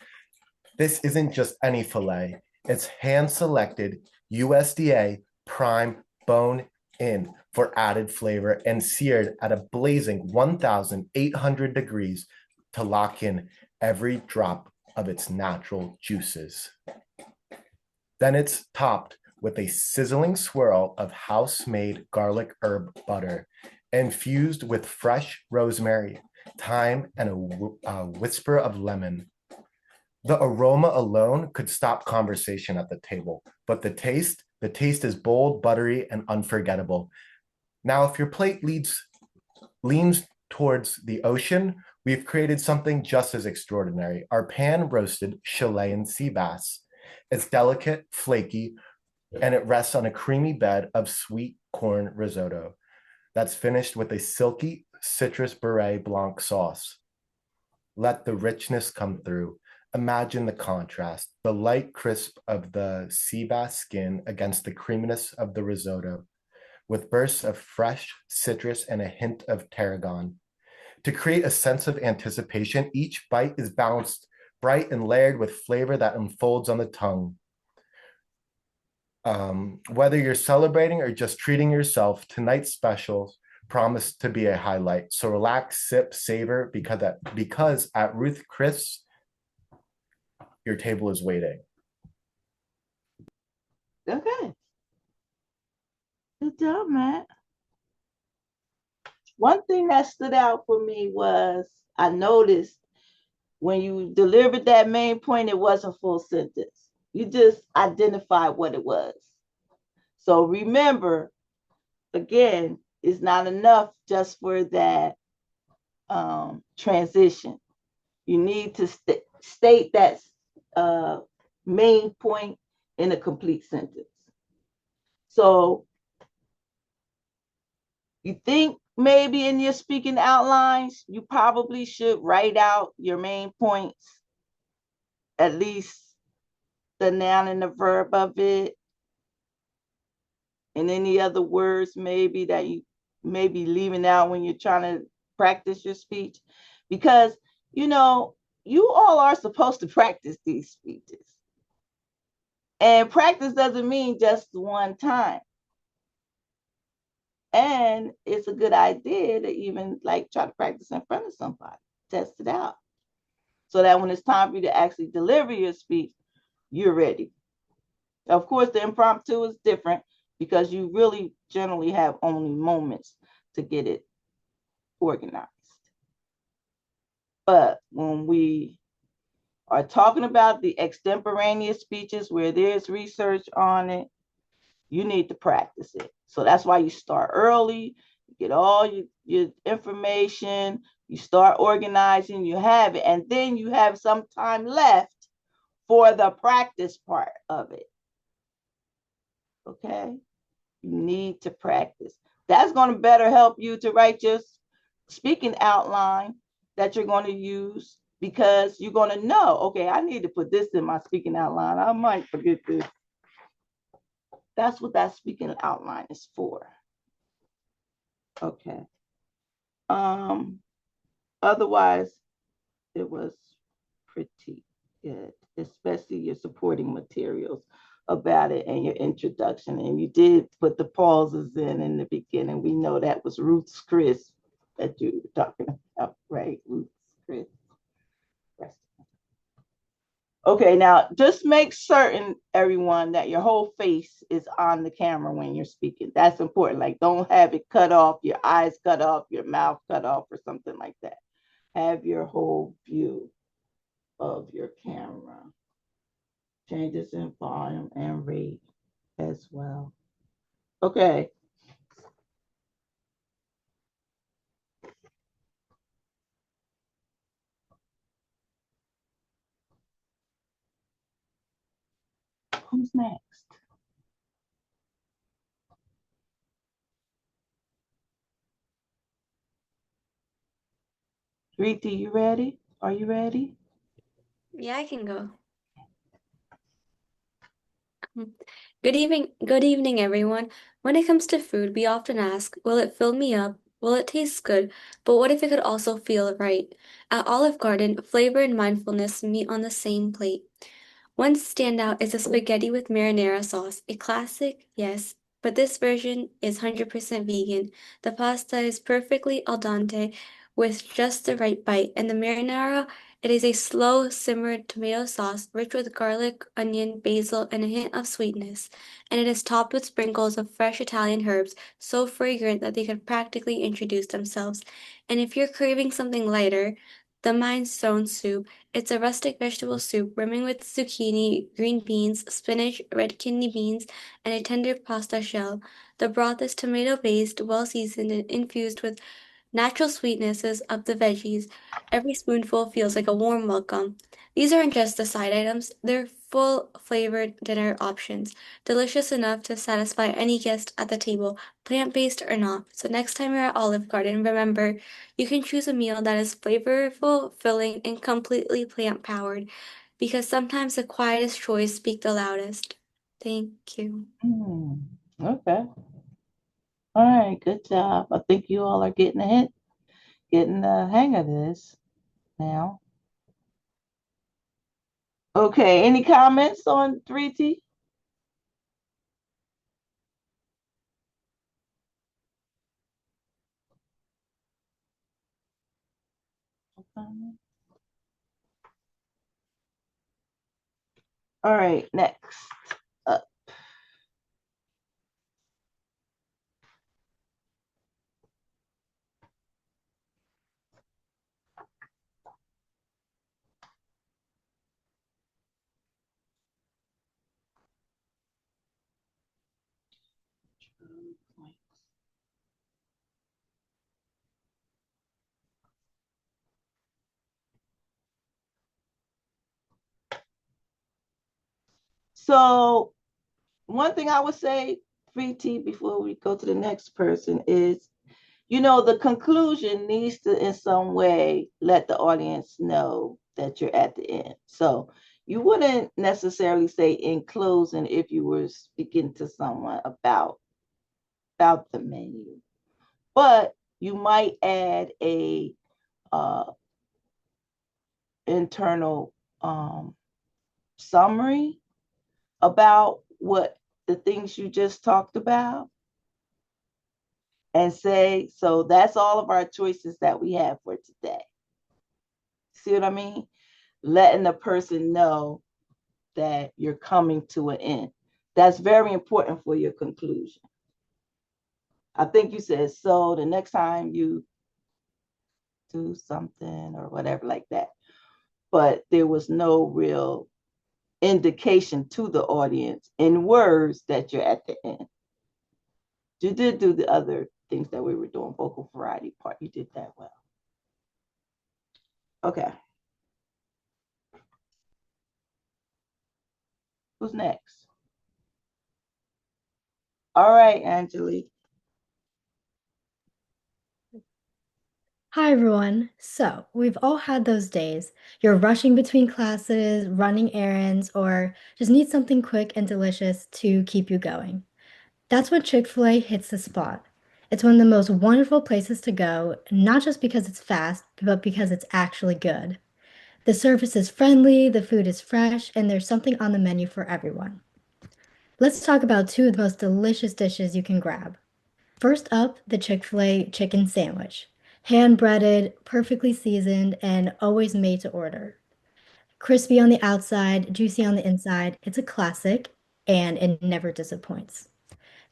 This isn't just any filet. It's hand-selected USDA prime bone in for added flavor and seared at a blazing 1,800 degrees to lock in every drop of its natural juices. Then it's topped with a sizzling swirl of house-made garlic herb butter, infused with fresh rosemary, thyme, and a whisper of lemon. The aroma alone could stop conversation at the table, but the taste is bold, buttery, and unforgettable. Now, if your plate leans towards the ocean, we've created something just as extraordinary: our pan-roasted Chilean sea bass. It's delicate, flaky, and it rests on a creamy bed of sweet corn risotto that's finished with a silky citrus beret blanc sauce. Let the richness come through. Imagine the contrast, the light crisp of the sea bass skin against the creaminess of the risotto, with bursts of fresh citrus and a hint of tarragon. To create a sense of anticipation, each bite is balanced, bright and layered with flavor that unfolds on the tongue. Whether you're celebrating or just treating yourself, tonight's specials promise to be a highlight. So relax, sip, savor, because at Ruth Chris, your table is waiting. Okay. Good job, Matt. One thing that stood out for me was I noticed when you delivered that main point, it wasn't full sentence. You just identified what it was. So remember, again, it's not enough just for that transition. You need to state that main point in a complete sentence. So you think maybe in your speaking outlines, you probably should write out your main points, at least the noun and the verb of it, and any other words maybe that you may be leaving out when you're trying to practice your speech. Because, you all are supposed to practice these speeches. And practice doesn't mean just one time. And it's a good idea to even try to practice in front of somebody, test it out, so that when it's time for you to actually deliver your speech, you're ready. Of course, the impromptu is different because you really generally have only moments to get it organized. But when we are talking about the extemporaneous speeches where there's research on it, you need to practice it. So that's why you start early. You get all your information, you start organizing, you have it, and then you have some time left for the practice part of it. Okay? You need to practice. That's going to better help you to write your speaking outline that you're going to use, because you're going to know, okay, I need to put this in my speaking outline. I might forget this. That's what that speaking outline is for. Okay. Otherwise, it was pretty good, especially your supporting materials about it and your introduction. And you did put the pauses in the beginning. We know that was Ruth's Chris that you were talking about, right? Ruth's Chris. Okay, now just make certain, everyone, that your whole face is on the camera when you're speaking. That's important. Like, don't have it cut off, your eyes cut off, your mouth cut off, or something like that. Have your whole view of your camera. Changes in volume and rate as well. Okay. Who's next? Riti, you ready? Are you ready? Yeah, I can go. Good evening, everyone. When it comes to food, we often ask, will it fill me up? Will it taste good? But what if it could also feel right? At Olive Garden, flavor and mindfulness meet on the same plate. One standout is a spaghetti with marinara sauce, a classic, yes, but this version is 100% vegan. The pasta is perfectly al dente with just the right bite, and the marinara, it is a slow simmered tomato sauce rich with garlic, onion, basil, and a hint of sweetness, and it is topped with sprinkles of fresh Italian herbs, so fragrant that they could practically introduce themselves. And if you're craving something lighter, the Mindstone soup, it's a rustic vegetable soup brimming with zucchini, green beans, spinach, red kidney beans, and a tender pasta shell. The broth is tomato-based, well-seasoned, and infused with natural sweetnesses of the veggies. Every spoonful feels like a warm welcome. These aren't just the side items, they're full flavored dinner options, delicious enough to satisfy any guest at the table, plant-based or not. So next time you're at Olive Garden, remember, you can choose a meal that is flavorful, filling, and completely plant-powered, because sometimes the quietest choice speak the loudest. Thank you. Okay. All right, good job. I think you all are getting the hang of this now. Okay, any comments on 3T? All right, next up. So one thing I would say, 3T, before we go to the next person is, the conclusion needs to in some way let the audience know that you're at the end. So you wouldn't necessarily say in closing if you were speaking to someone about the menu, but you might add a internal summary about what the things you just talked about, and say, so that's all of our choices that we have for today. See what I mean? Letting the person know that you're coming to an end. That's very important for your conclusion. I think you said, so the next time you do something or whatever like that, but there was no real indication to the audience in words that you're at the end. You did do the other things that we were doing, vocal variety part. You did that well. Okay. Who's next? All right, Angelique. Hi, everyone. So, we've all had those days. You're rushing between classes, running errands, or just need something quick and delicious to keep you going. That's when Chick-fil-A hits the spot. It's one of the most wonderful places to go, not just because it's fast, but because it's actually good. The service is friendly, the food is fresh, and there's something on the menu for everyone. Let's talk about two of the most delicious dishes you can grab. First up, the Chick-fil-A chicken sandwich. Hand-breaded, perfectly seasoned, and always made to order. Crispy on the outside, juicy on the inside, it's a classic, and it never disappoints.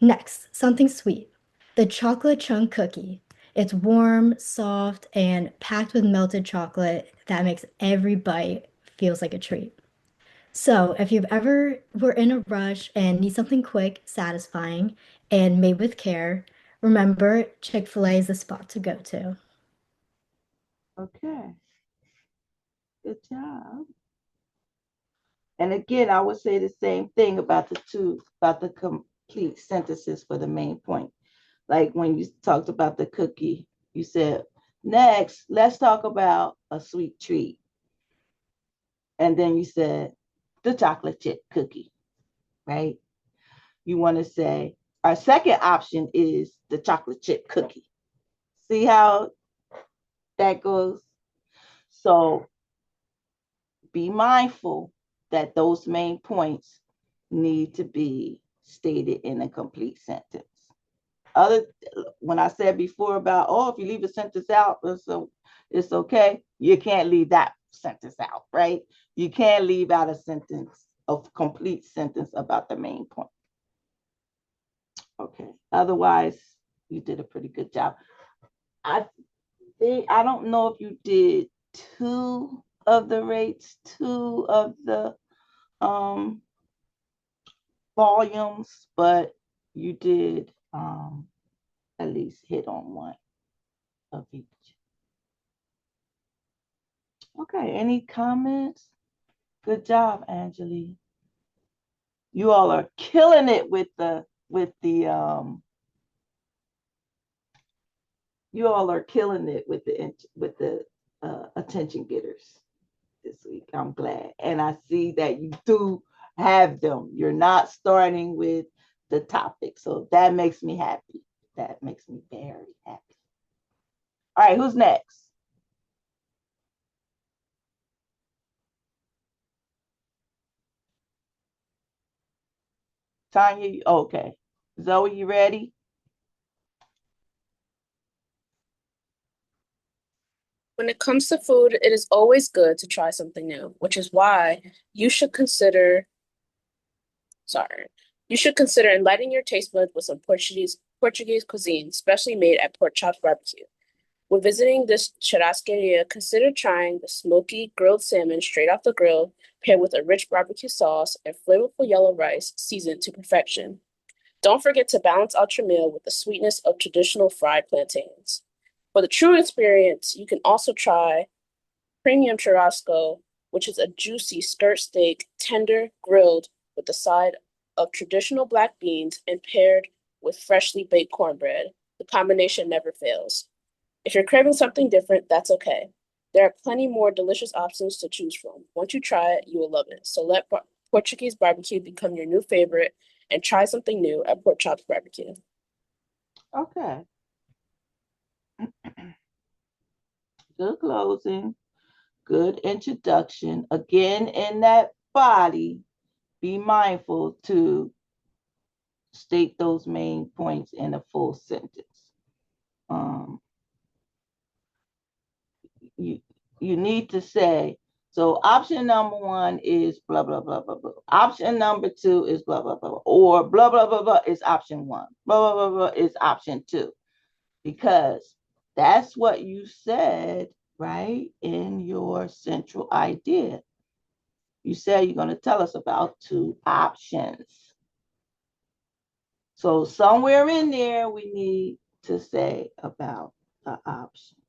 Next, something sweet. The chocolate chunk cookie. It's warm, soft, and packed with melted chocolate that makes every bite feels like a treat. So, if you've ever were in a rush and need something quick, satisfying, and made with care, remember Chick-fil-A is the spot to go to. Okay. Good job. And again, I would say the same thing about the complete sentences for the main point. Like when you talked about the cookie, you said, next, let's talk about a sweet treat. And then you said, the chocolate chip cookie, right? You want to say, our second option is the chocolate chip cookie. See how that goes? So be mindful that those main points need to be stated in a complete sentence. When I said before about, oh, if you leave a sentence out, so it's okay, you can't leave that sentence out, right? You can't leave out a complete sentence about the main point. Okay. Otherwise, you did a pretty good job. I don't know if you did two of the rates, two of the volumes, but you did at least hit on one of each. Okay, any comments? Good job, Angelique. You all are killing it with the you all are killing it with the attention getters this week. I'm glad. And I see that you do have them. You're not starting with the topic. So that makes me happy. That makes me very happy. All right, who's next? Tanya, okay. Zoe, you ready? When it comes to food, it is always good to try something new, which is why you should consider, you should consider enlightening your taste buds with some Portuguese cuisine, specially made at Pork Chops Barbecue. When visiting this churrascaria, consider trying the smoky grilled salmon straight off the grill, paired with a rich barbecue sauce and flavorful yellow rice seasoned to perfection. Don't forget to balance out your meal with the sweetness of traditional fried plantains. For the true experience, you can also try premium churrasco, which is a juicy skirt steak, tender, grilled with a side of traditional black beans and paired with freshly baked cornbread. The combination never fails. If you're craving something different, that's okay. There are plenty more delicious options to choose from. Once you try it, you will love it. So let Portuguese barbecue become your new favorite and try something new at Pork Chops Barbecue. Okay. Good closing. Good introduction. Again, in that body, be mindful to state those main points in a full sentence. You need to say, so option number one is blah, blah, blah, blah, blah. Option number two is blah, blah, blah, blah. Or blah, blah, blah, blah is option one. Blah, blah, blah, blah is option two. Because that's what you said, right, in your central idea. You said you're going to tell us about two options. So somewhere in there, we need to say about the options.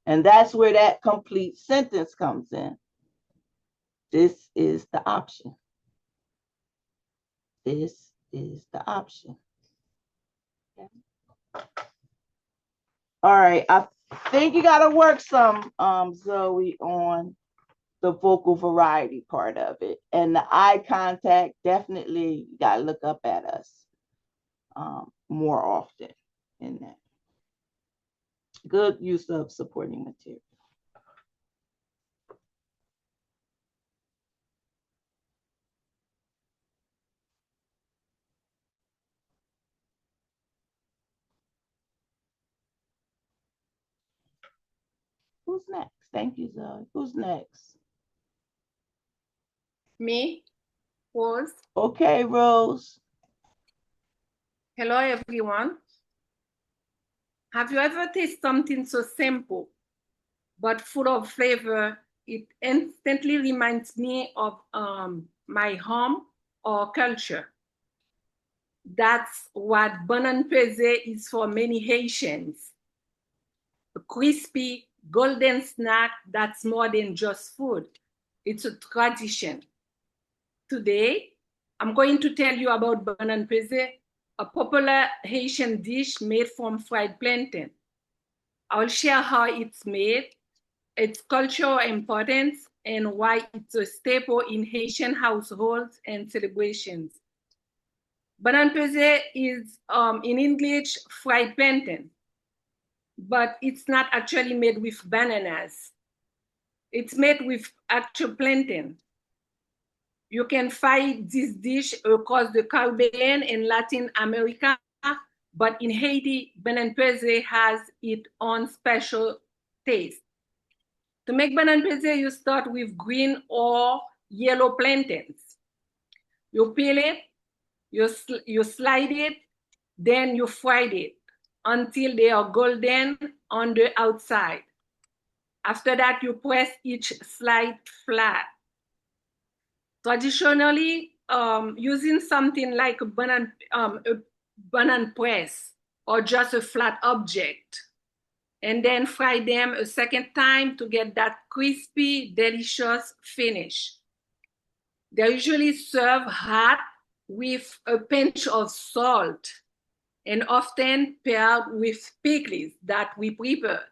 And that's where that complete sentence comes in. This is the option. This is the option. Okay. All right, I think you got to work some, Zoe, on the vocal variety part of it. And the eye contact, definitely you got to look up at us more often in that. Good use of supporting material. Who's next? Thank you, Zoe. Who's next? Me, Rose. Okay, Rose. Hello, everyone. Have you ever tasted something so simple but full of flavor? It instantly reminds me of my home or culture. That's what banan peze is for many Haitians. A crispy, golden snack that's more than just food. It's a tradition. Today, I'm going to tell you about banan peze, a popular Haitian dish made from fried plantain. I'll share how it's made, its cultural importance, and why it's a staple in Haitian households and celebrations. Banan peze is, in English, fried plantain, but it's not actually made with bananas. It's made with actual plantain. You can find this dish across the Caribbean and Latin America, but in Haiti, banan peze has its own special taste. To make banan peze, you start with green or yellow plantains. You peel it, you slide it, then you fry it until they are golden on the outside. After that, you press each slide flat. Traditionally, using something like a banan press or just a flat object, and then fry them a second time to get that crispy, delicious finish. They're usually served hot with a pinch of salt and often paired with pickles that we prepare.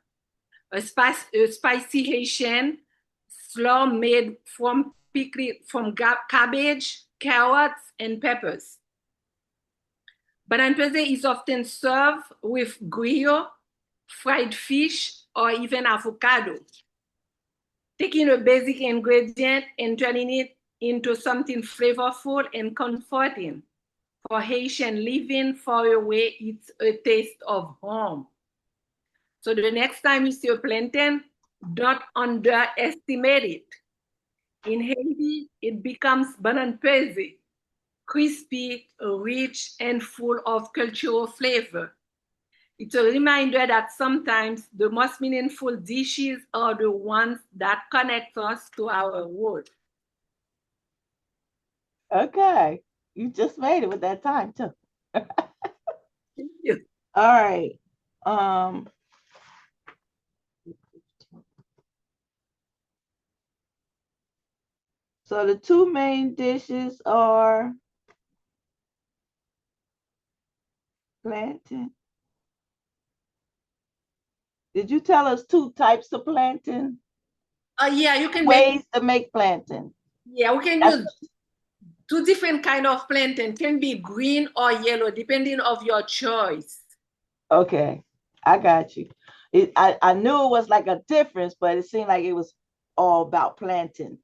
A spicy Haitian slaw made from cabbage, carrots, and peppers. Banan peze is often served with griot, fried fish, or even avocado. Taking a basic ingredient and turning it into something flavorful and comforting. For Haitian living far away, it's a taste of home. So the next time you see a plantain, don't underestimate it. In Haiti, it becomes banan peze, crispy, rich, and full of cultural flavor. It's a reminder that sometimes the most meaningful dishes are the ones that connect us to our roots. Okay. You just made it with that time, too. Thank you. All right. So the two main dishes are plantain. Did you tell us two types of plantain? Yeah, you can ways to make plantain. Yeah, we can use two different kind of plantain. Can be green or yellow, depending of your choice. Okay, I got you. I knew it was like a difference, but it seemed like it was all about plantain.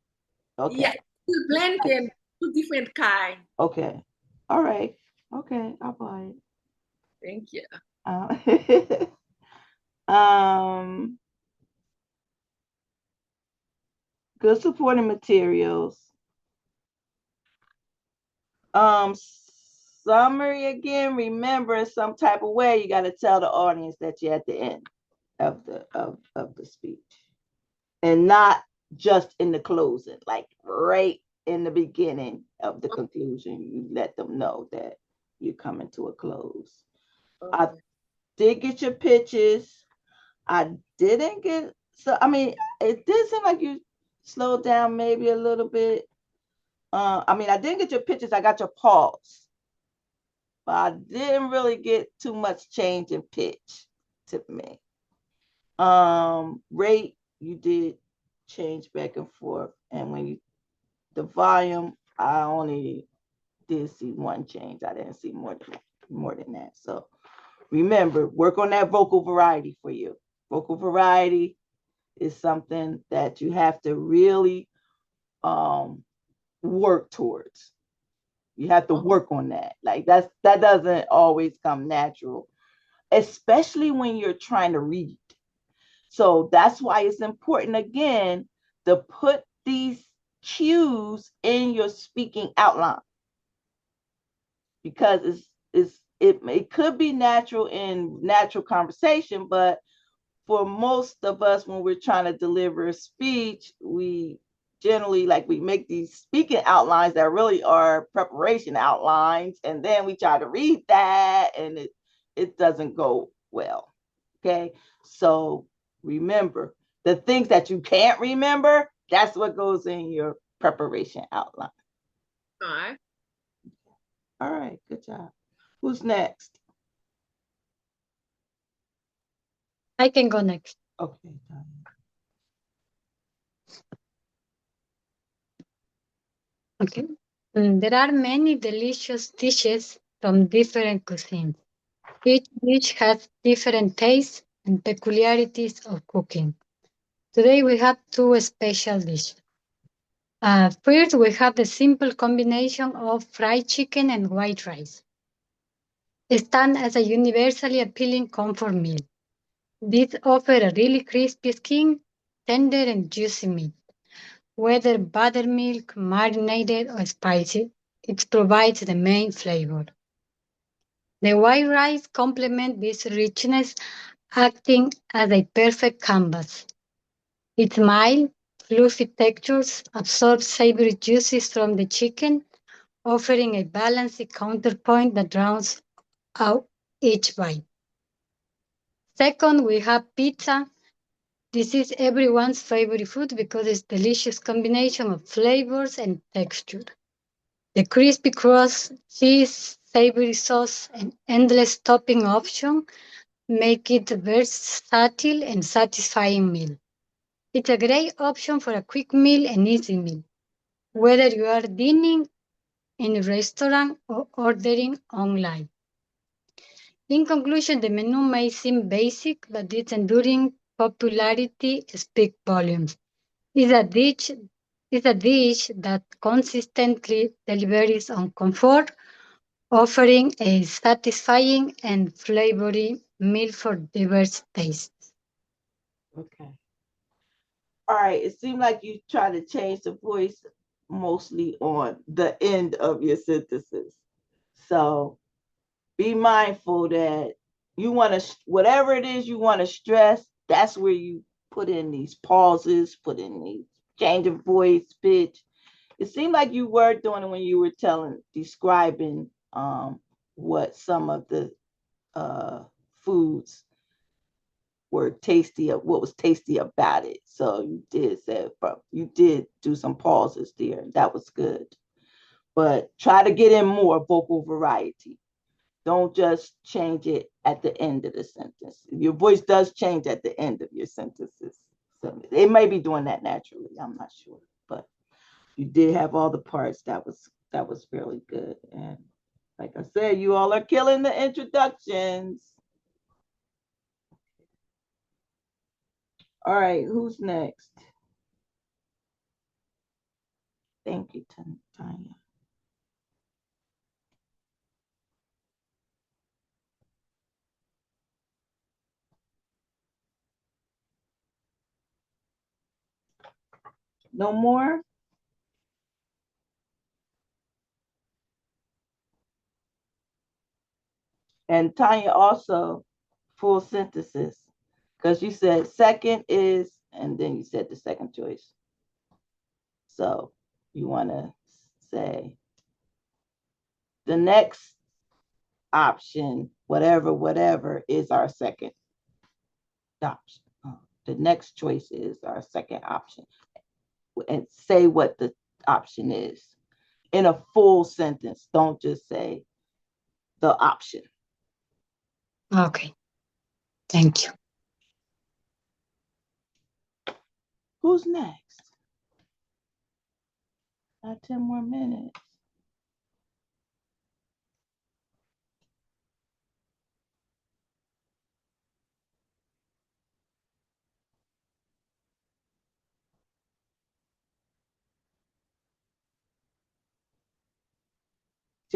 Okay. Yeah, plantain, two different kind. Okay. All right. Okay, I'll buy it. Thank you. Good supporting materials. Summary again. Remember, some type of way you got to tell the audience that you're at the end of the speech, and not just in the closing, like right in the beginning of the conclusion. You let them know that you're coming to a close. did get your pitches. I didn't get, so I mean, it did seem like you slowed down maybe a little bit. I mean, I didn't get your pitches, I got your pause, but I didn't really get too much change in pitch to me. Rate, you did change back and forth, and when you the volume, I only did see one change. I didn't see more than that. So remember, work on that vocal variety for you. Vocal variety is something that you have to really work towards. You have to work on that. Like that doesn't always come natural, especially when you're trying to read. So that's why it's important again to put these cues in your speaking outline, because it could be natural in natural conversation, but for most of us, when we're trying to deliver a speech, we generally like we make these speaking outlines that really are preparation outlines, and then we try to read that, and it doesn't go well. Okay, so remember the things that you can't remember. That's what goes in your preparation outline. All right. All right, good job. Who's next? I can go next. Okay. Okay. There are many delicious dishes from different cuisines. Each dish has different tastes and peculiarities of cooking. Today we have two special dishes. First, we have the simple combination of fried chicken and white rice. It stands as a universally appealing comfort meal. These offer a really crispy skin, tender and juicy meat. Whether buttermilk, marinated, or spicy, it provides the main flavor. The white rice complements this richness, acting as a perfect canvas. Its mild, fluffy textures absorb savory juices from the chicken, offering a balanced counterpoint that rounds out each bite. Second, we have pizza. This is everyone's favorite food because it's a delicious combination of flavors and texture. The crispy crust, cheese, savory sauce, and endless topping option make it a versatile and satisfying meal. It's a great option for a quick meal and easy meal, whether you are dining in a restaurant or ordering online. In conclusion, the menu may seem basic, but its enduring popularity speaks volumes. It's a dish that consistently delivers on comfort, offering a satisfying and flavory meal for diverse tastes. Okay. All right. It seemed like you try to change the voice mostly on the end of your sentences. So be mindful that you want to, whatever it is you want to stress, that's where you put in these pauses, put in these change of voice, pitch. It seemed like you were doing it when you were describing what some of the foods were tasty, what was tasty about it. So you did do some pauses there. That was good. But try to get in more vocal variety. Don't just change it at the end of the sentence. Your voice does change at the end of your sentences. So it may be doing that naturally. I'm not sure. But you did have all the parts. That was really good. And like I said, you all are killing the introductions. All right, who's next? Thank you, Tanya. No more? And Tanya also full synthesis, because you said second is, and then you said the second choice. So you want to say the next option, whatever, whatever, is our second option. The next choice is our second option. And say what the option is in a full sentence. Don't just say the option. Okay, thank you. Who's next? Got 10 more minutes.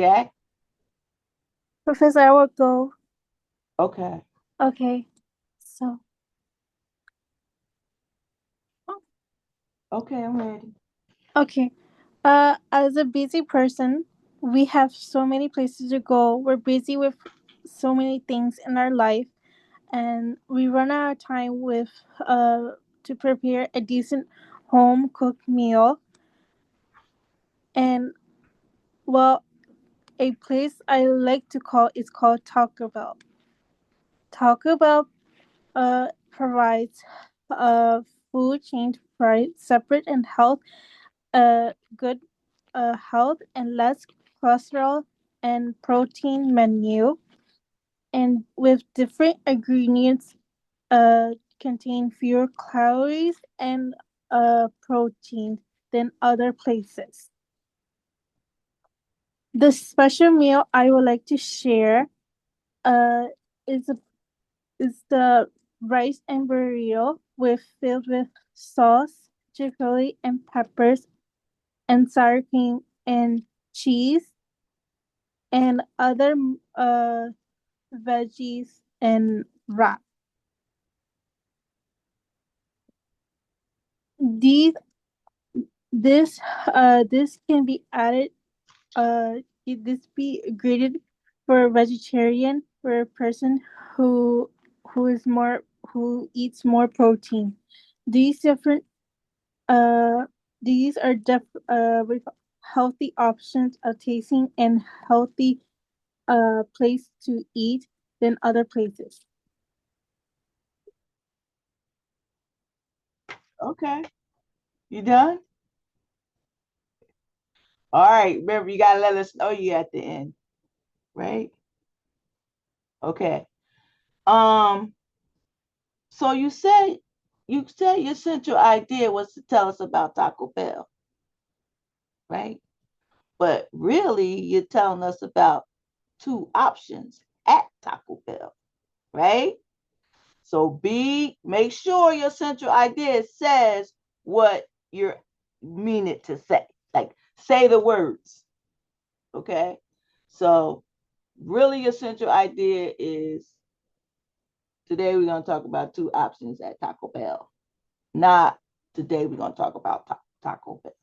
Jack? Professor, I will go. Okay. Okay. So. Okay, I'm ready. Okay. As a busy person, we have so many places to go. We're busy with so many things in our life, and we run out of time with to prepare a decent home cooked meal. And well, a place I like to call is called Taco Bell. Taco Bell provides food chain for separate and good health and less cholesterol and protein menu, and with different ingredients contain fewer calories and protein than other places. The special meal I would like to share uh, is a, is the rice and burrito filled with sauce, chipotle and peppers, and sour cream and cheese, and other veggies and wrap. These this can be added this be graded for a vegetarian, for a person who is more who eats more protein. These different uh these are with healthy options of tasting and healthy place to eat than other places. Okay. You done? All right. Remember, you gotta let us know you at the end, right? Okay. Um. So you said your central idea was to tell us about Taco Bell, right? But really, you're telling us about two options at Taco Bell, right? So make sure your central idea says what you mean it to say. Like say the words. Okay. So really your central idea is today we're going to talk about two options at Taco Bell. Not today we're going to talk about Taco Bell.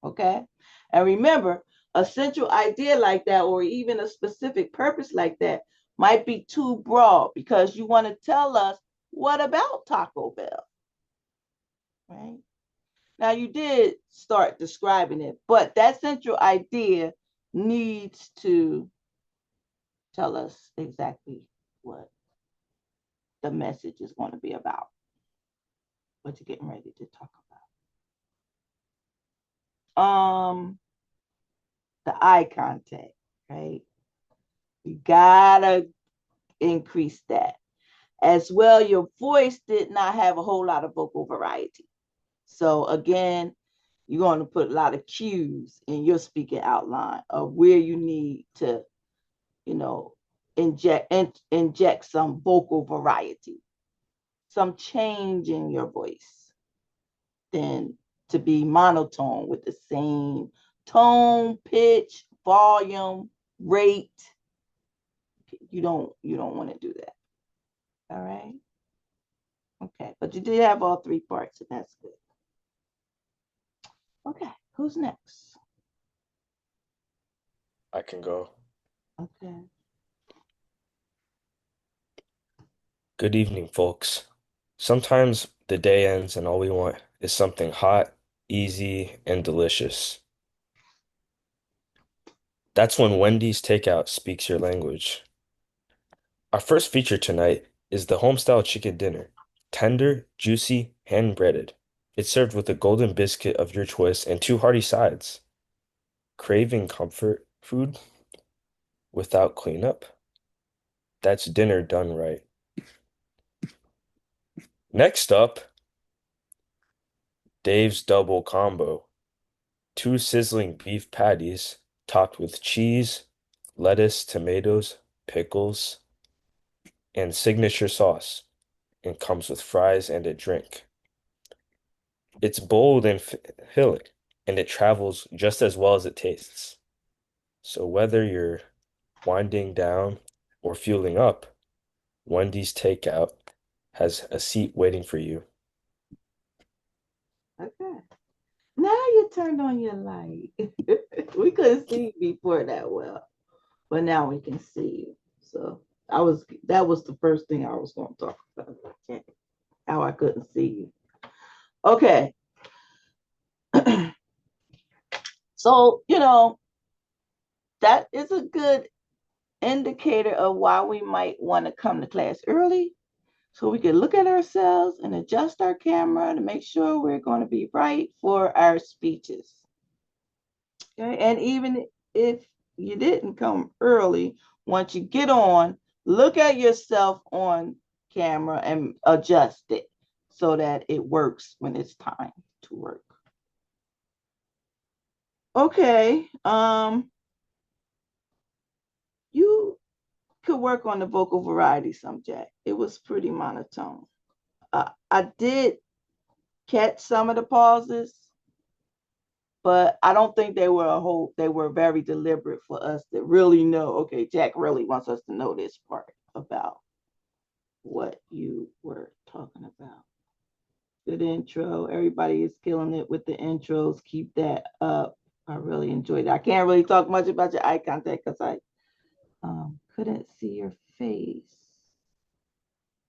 Okay. And remember, a central idea like that, or even a specific purpose like that, might be too broad because you want to tell us what about Taco Bell, right? Now, you did start describing it, but that central idea needs to tell us exactly what the message is going to be about, what you're getting ready to talk about. The eye contact, right? You gotta increase that. As well, your voice did not have a whole lot of vocal variety. So again, you're going to put a lot of cues in your speaking outline of where you need to, inject some vocal variety, some change in your voice, than to be monotone with the same tone, pitch, volume, rate. You don't want to do that. All right. Okay, but you did have all three parts, and that's good. Okay, who's next? I can go. Okay. Good evening, folks. Sometimes the day ends and all we want is something hot, easy, and delicious. That's when Wendy's takeout speaks your language. Our first feature tonight is the homestyle chicken dinner. Tender, juicy, hand-breaded. It's served with a golden biscuit of your choice and two hearty sides. Craving comfort food without cleanup? That's dinner done right. Next up, Dave's Double Combo. Two sizzling beef patties topped with cheese, lettuce, tomatoes, pickles, and signature sauce, and comes with fries and a drink. It's bold and filling, and it travels just as well as it tastes. So whether you're winding down or fueling up, Wendy's Takeout has a seat waiting for you. Okay. Now you turned on your light. We couldn't see you before that well, but now we can see you. So that was the first thing I was going to talk about. How I couldn't see you. Okay. So, that is a good indicator of why we might want to come to class early so we can look at ourselves and adjust our camera to make sure we're going to be right for our speeches. Okay? And even if you didn't come early, once you get on, look at yourself on camera and adjust it so that it works when it's time to work. Okay, you could work on the vocal variety subject. It was pretty monotone. I did catch some of the pauses, but I don't think they were very deliberate for us to really know, okay, Jack really wants us to know this part about what you were talking about. Good intro. Everybody is killing it with the intros. Keep that up. I really enjoyed it. I can't really talk much about your eye contact because I couldn't see your face.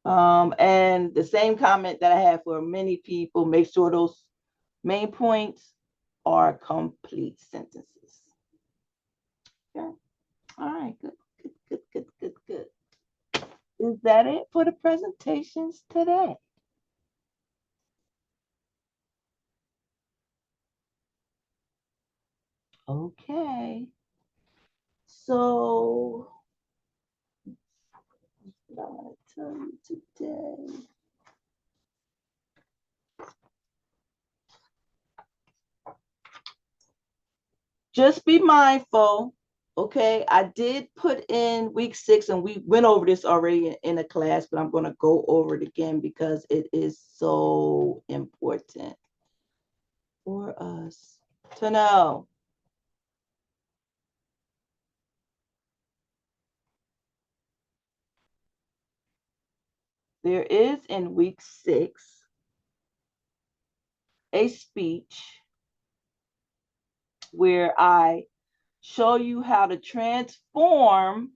And the same comment that I had for many people, make sure those main points are complete sentences. Okay. All right, good. Is that it for the presentations today? Okay. So, what I want to tell you today. Just be mindful, okay? I did put in week 6, and we went over this already in a class, but I'm going to go over it again because it is so important for us to know. There is in week 6 a speech where I show you how to transform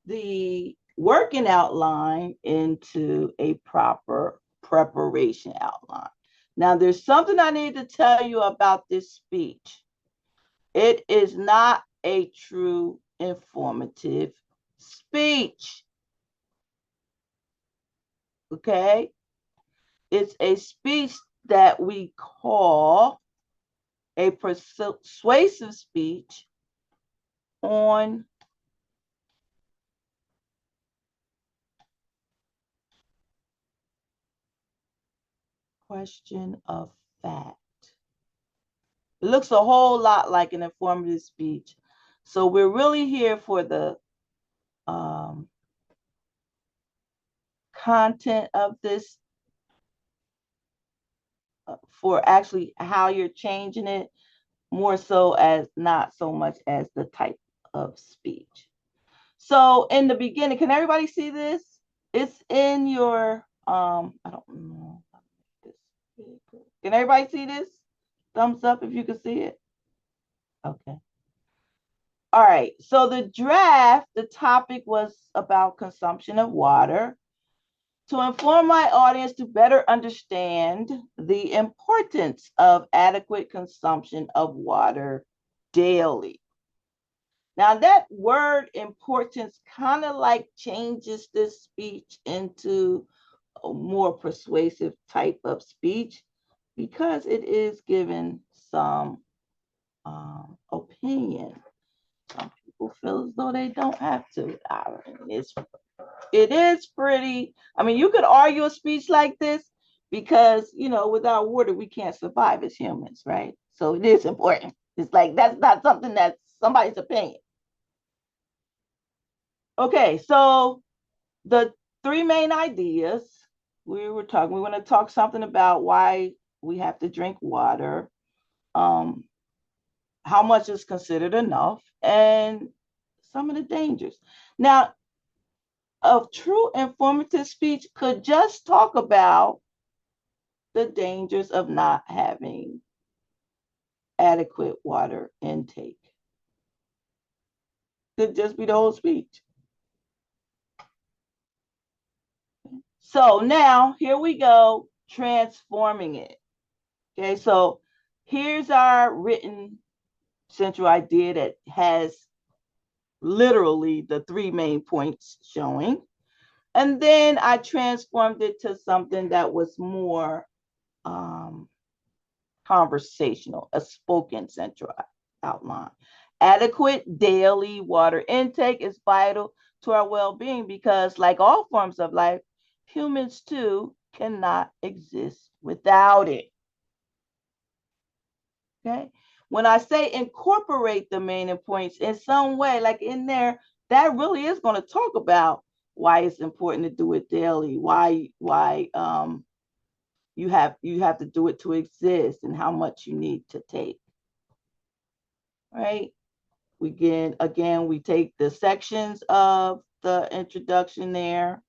the working outline into a proper preparation outline. Now, there's something I need to tell you about this speech. It is not a true informative speech. Okay? It's a speech that we call a persuasive speech on question of fact. It looks a whole lot like an informative speech. So we're really here for the content of this, for actually how you're changing it, more so as not so much as the type of speech. So in the beginning, can everybody see this? It's in your, I don't know. Can everybody see this? Thumbs up if you can see it. Okay. All right. So the draft, the topic was about consumption of water. To inform my audience to better understand the importance of adequate consumption of water daily. Now that word importance kind of like changes this speech into a more persuasive type of speech because it is given some opinion. Some people feel as though they don't have to. It is pretty. I mean, you could argue a speech like this because, without water, we can't survive as humans, right? So it is important. It's like that's not something that's somebody's opinion. Okay, so the three main ideas we want to talk something about why we have to drink water, how much is considered enough, and some of the dangers. Now, a true informative speech could just talk about the dangers of not having adequate water intake. Could just be the whole speech. So now here we go, transforming it. Okay, so here's our written central idea that has literally the three main points showing. And then I transformed it to something that was more conversational, a spoken central outline. Adequate daily water intake is vital to our well-being because, like all forms of life, humans too cannot exist without it. Okay. When I say incorporate the main points in some way, like in there, that really is going to talk about why it's important to do it daily, why you have to do it to exist, and how much you need to take. Right? We take the sections of the introduction there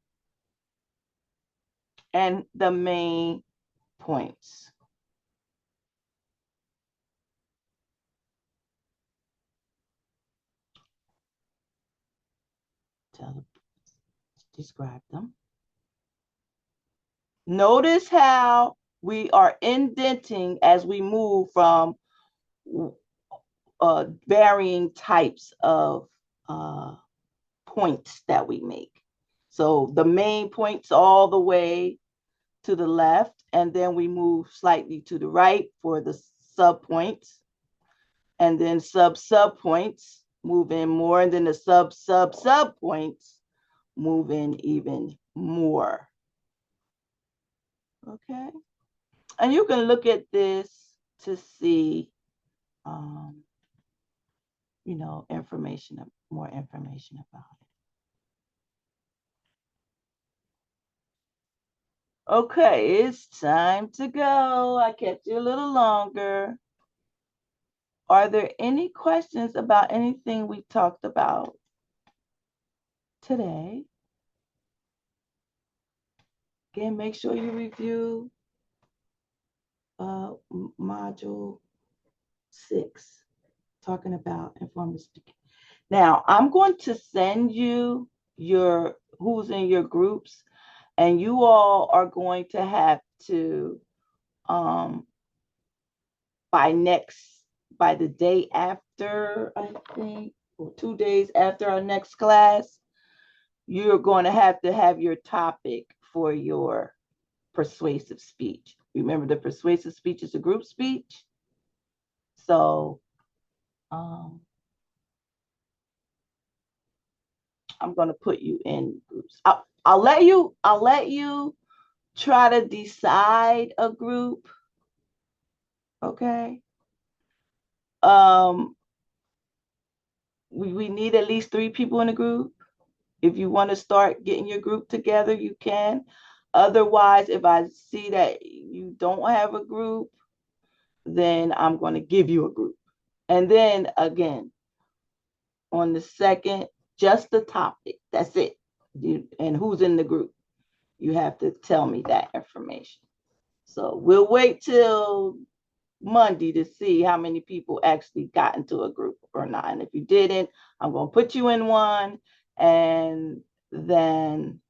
and the main points. Describe them. Notice how we are indenting as we move from varying types of points that we make. So the main points all the way to the left, and then we move slightly to the right for the sub points, and then sub points move in more, and then the sub points move in even more. Okay, and you can look at this to see, more information about it. Okay, it's time to go. I kept you a little longer. Are there any questions about anything we talked about today? Again, make sure you review module 6, talking about informative speaking. Now, I'm going to send you who's in your groups, and you all are going to have to, by the day after, I think, or 2 days after our next class, you're going to have your topic for your persuasive speech. Remember, the persuasive speech is a group speech. So I'm going to put you in groups. I'll let you try to decide a group. Okay. We need at least 3 people in a group. If you want to start getting your group together, you can. Otherwise, if I see that you don't have a group, then I'm going to give you a group. And then again, on the second, just the topic. That's it. And who's in the group. You have to tell me that information. So we'll wait till Monday to see how many people actually got into a group or not. And if you didn't, I'm going to put you in one, and then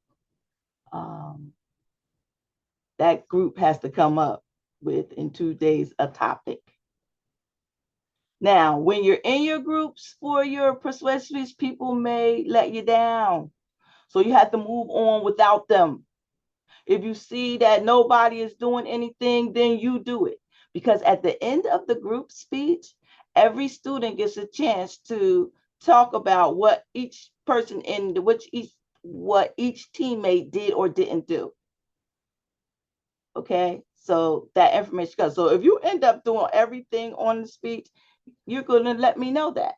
that group has to come up with, in 2 days, a topic. Now, when you're in your groups for your persuasive speech, people may let you down. So you have to move on without them. If you see that nobody is doing anything, then you do it. Because at the end of the group speech, every student gets a chance to talk about what each person in what each teammate did or didn't do. Okay, so that information goes. So if you end up doing everything on the speech, you're going to let me know that.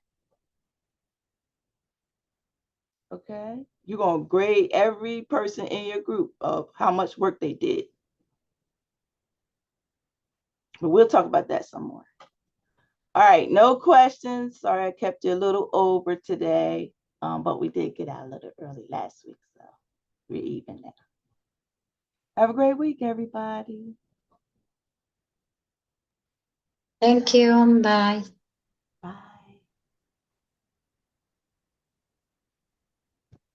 Okay, you're going to grade every person in your group of how much work they did. But we'll talk about that some more. All right, no questions. Sorry, I kept you a little over today, but we did get out a little early last week, so we're even now. Have a great week, everybody. Thank you. Bye.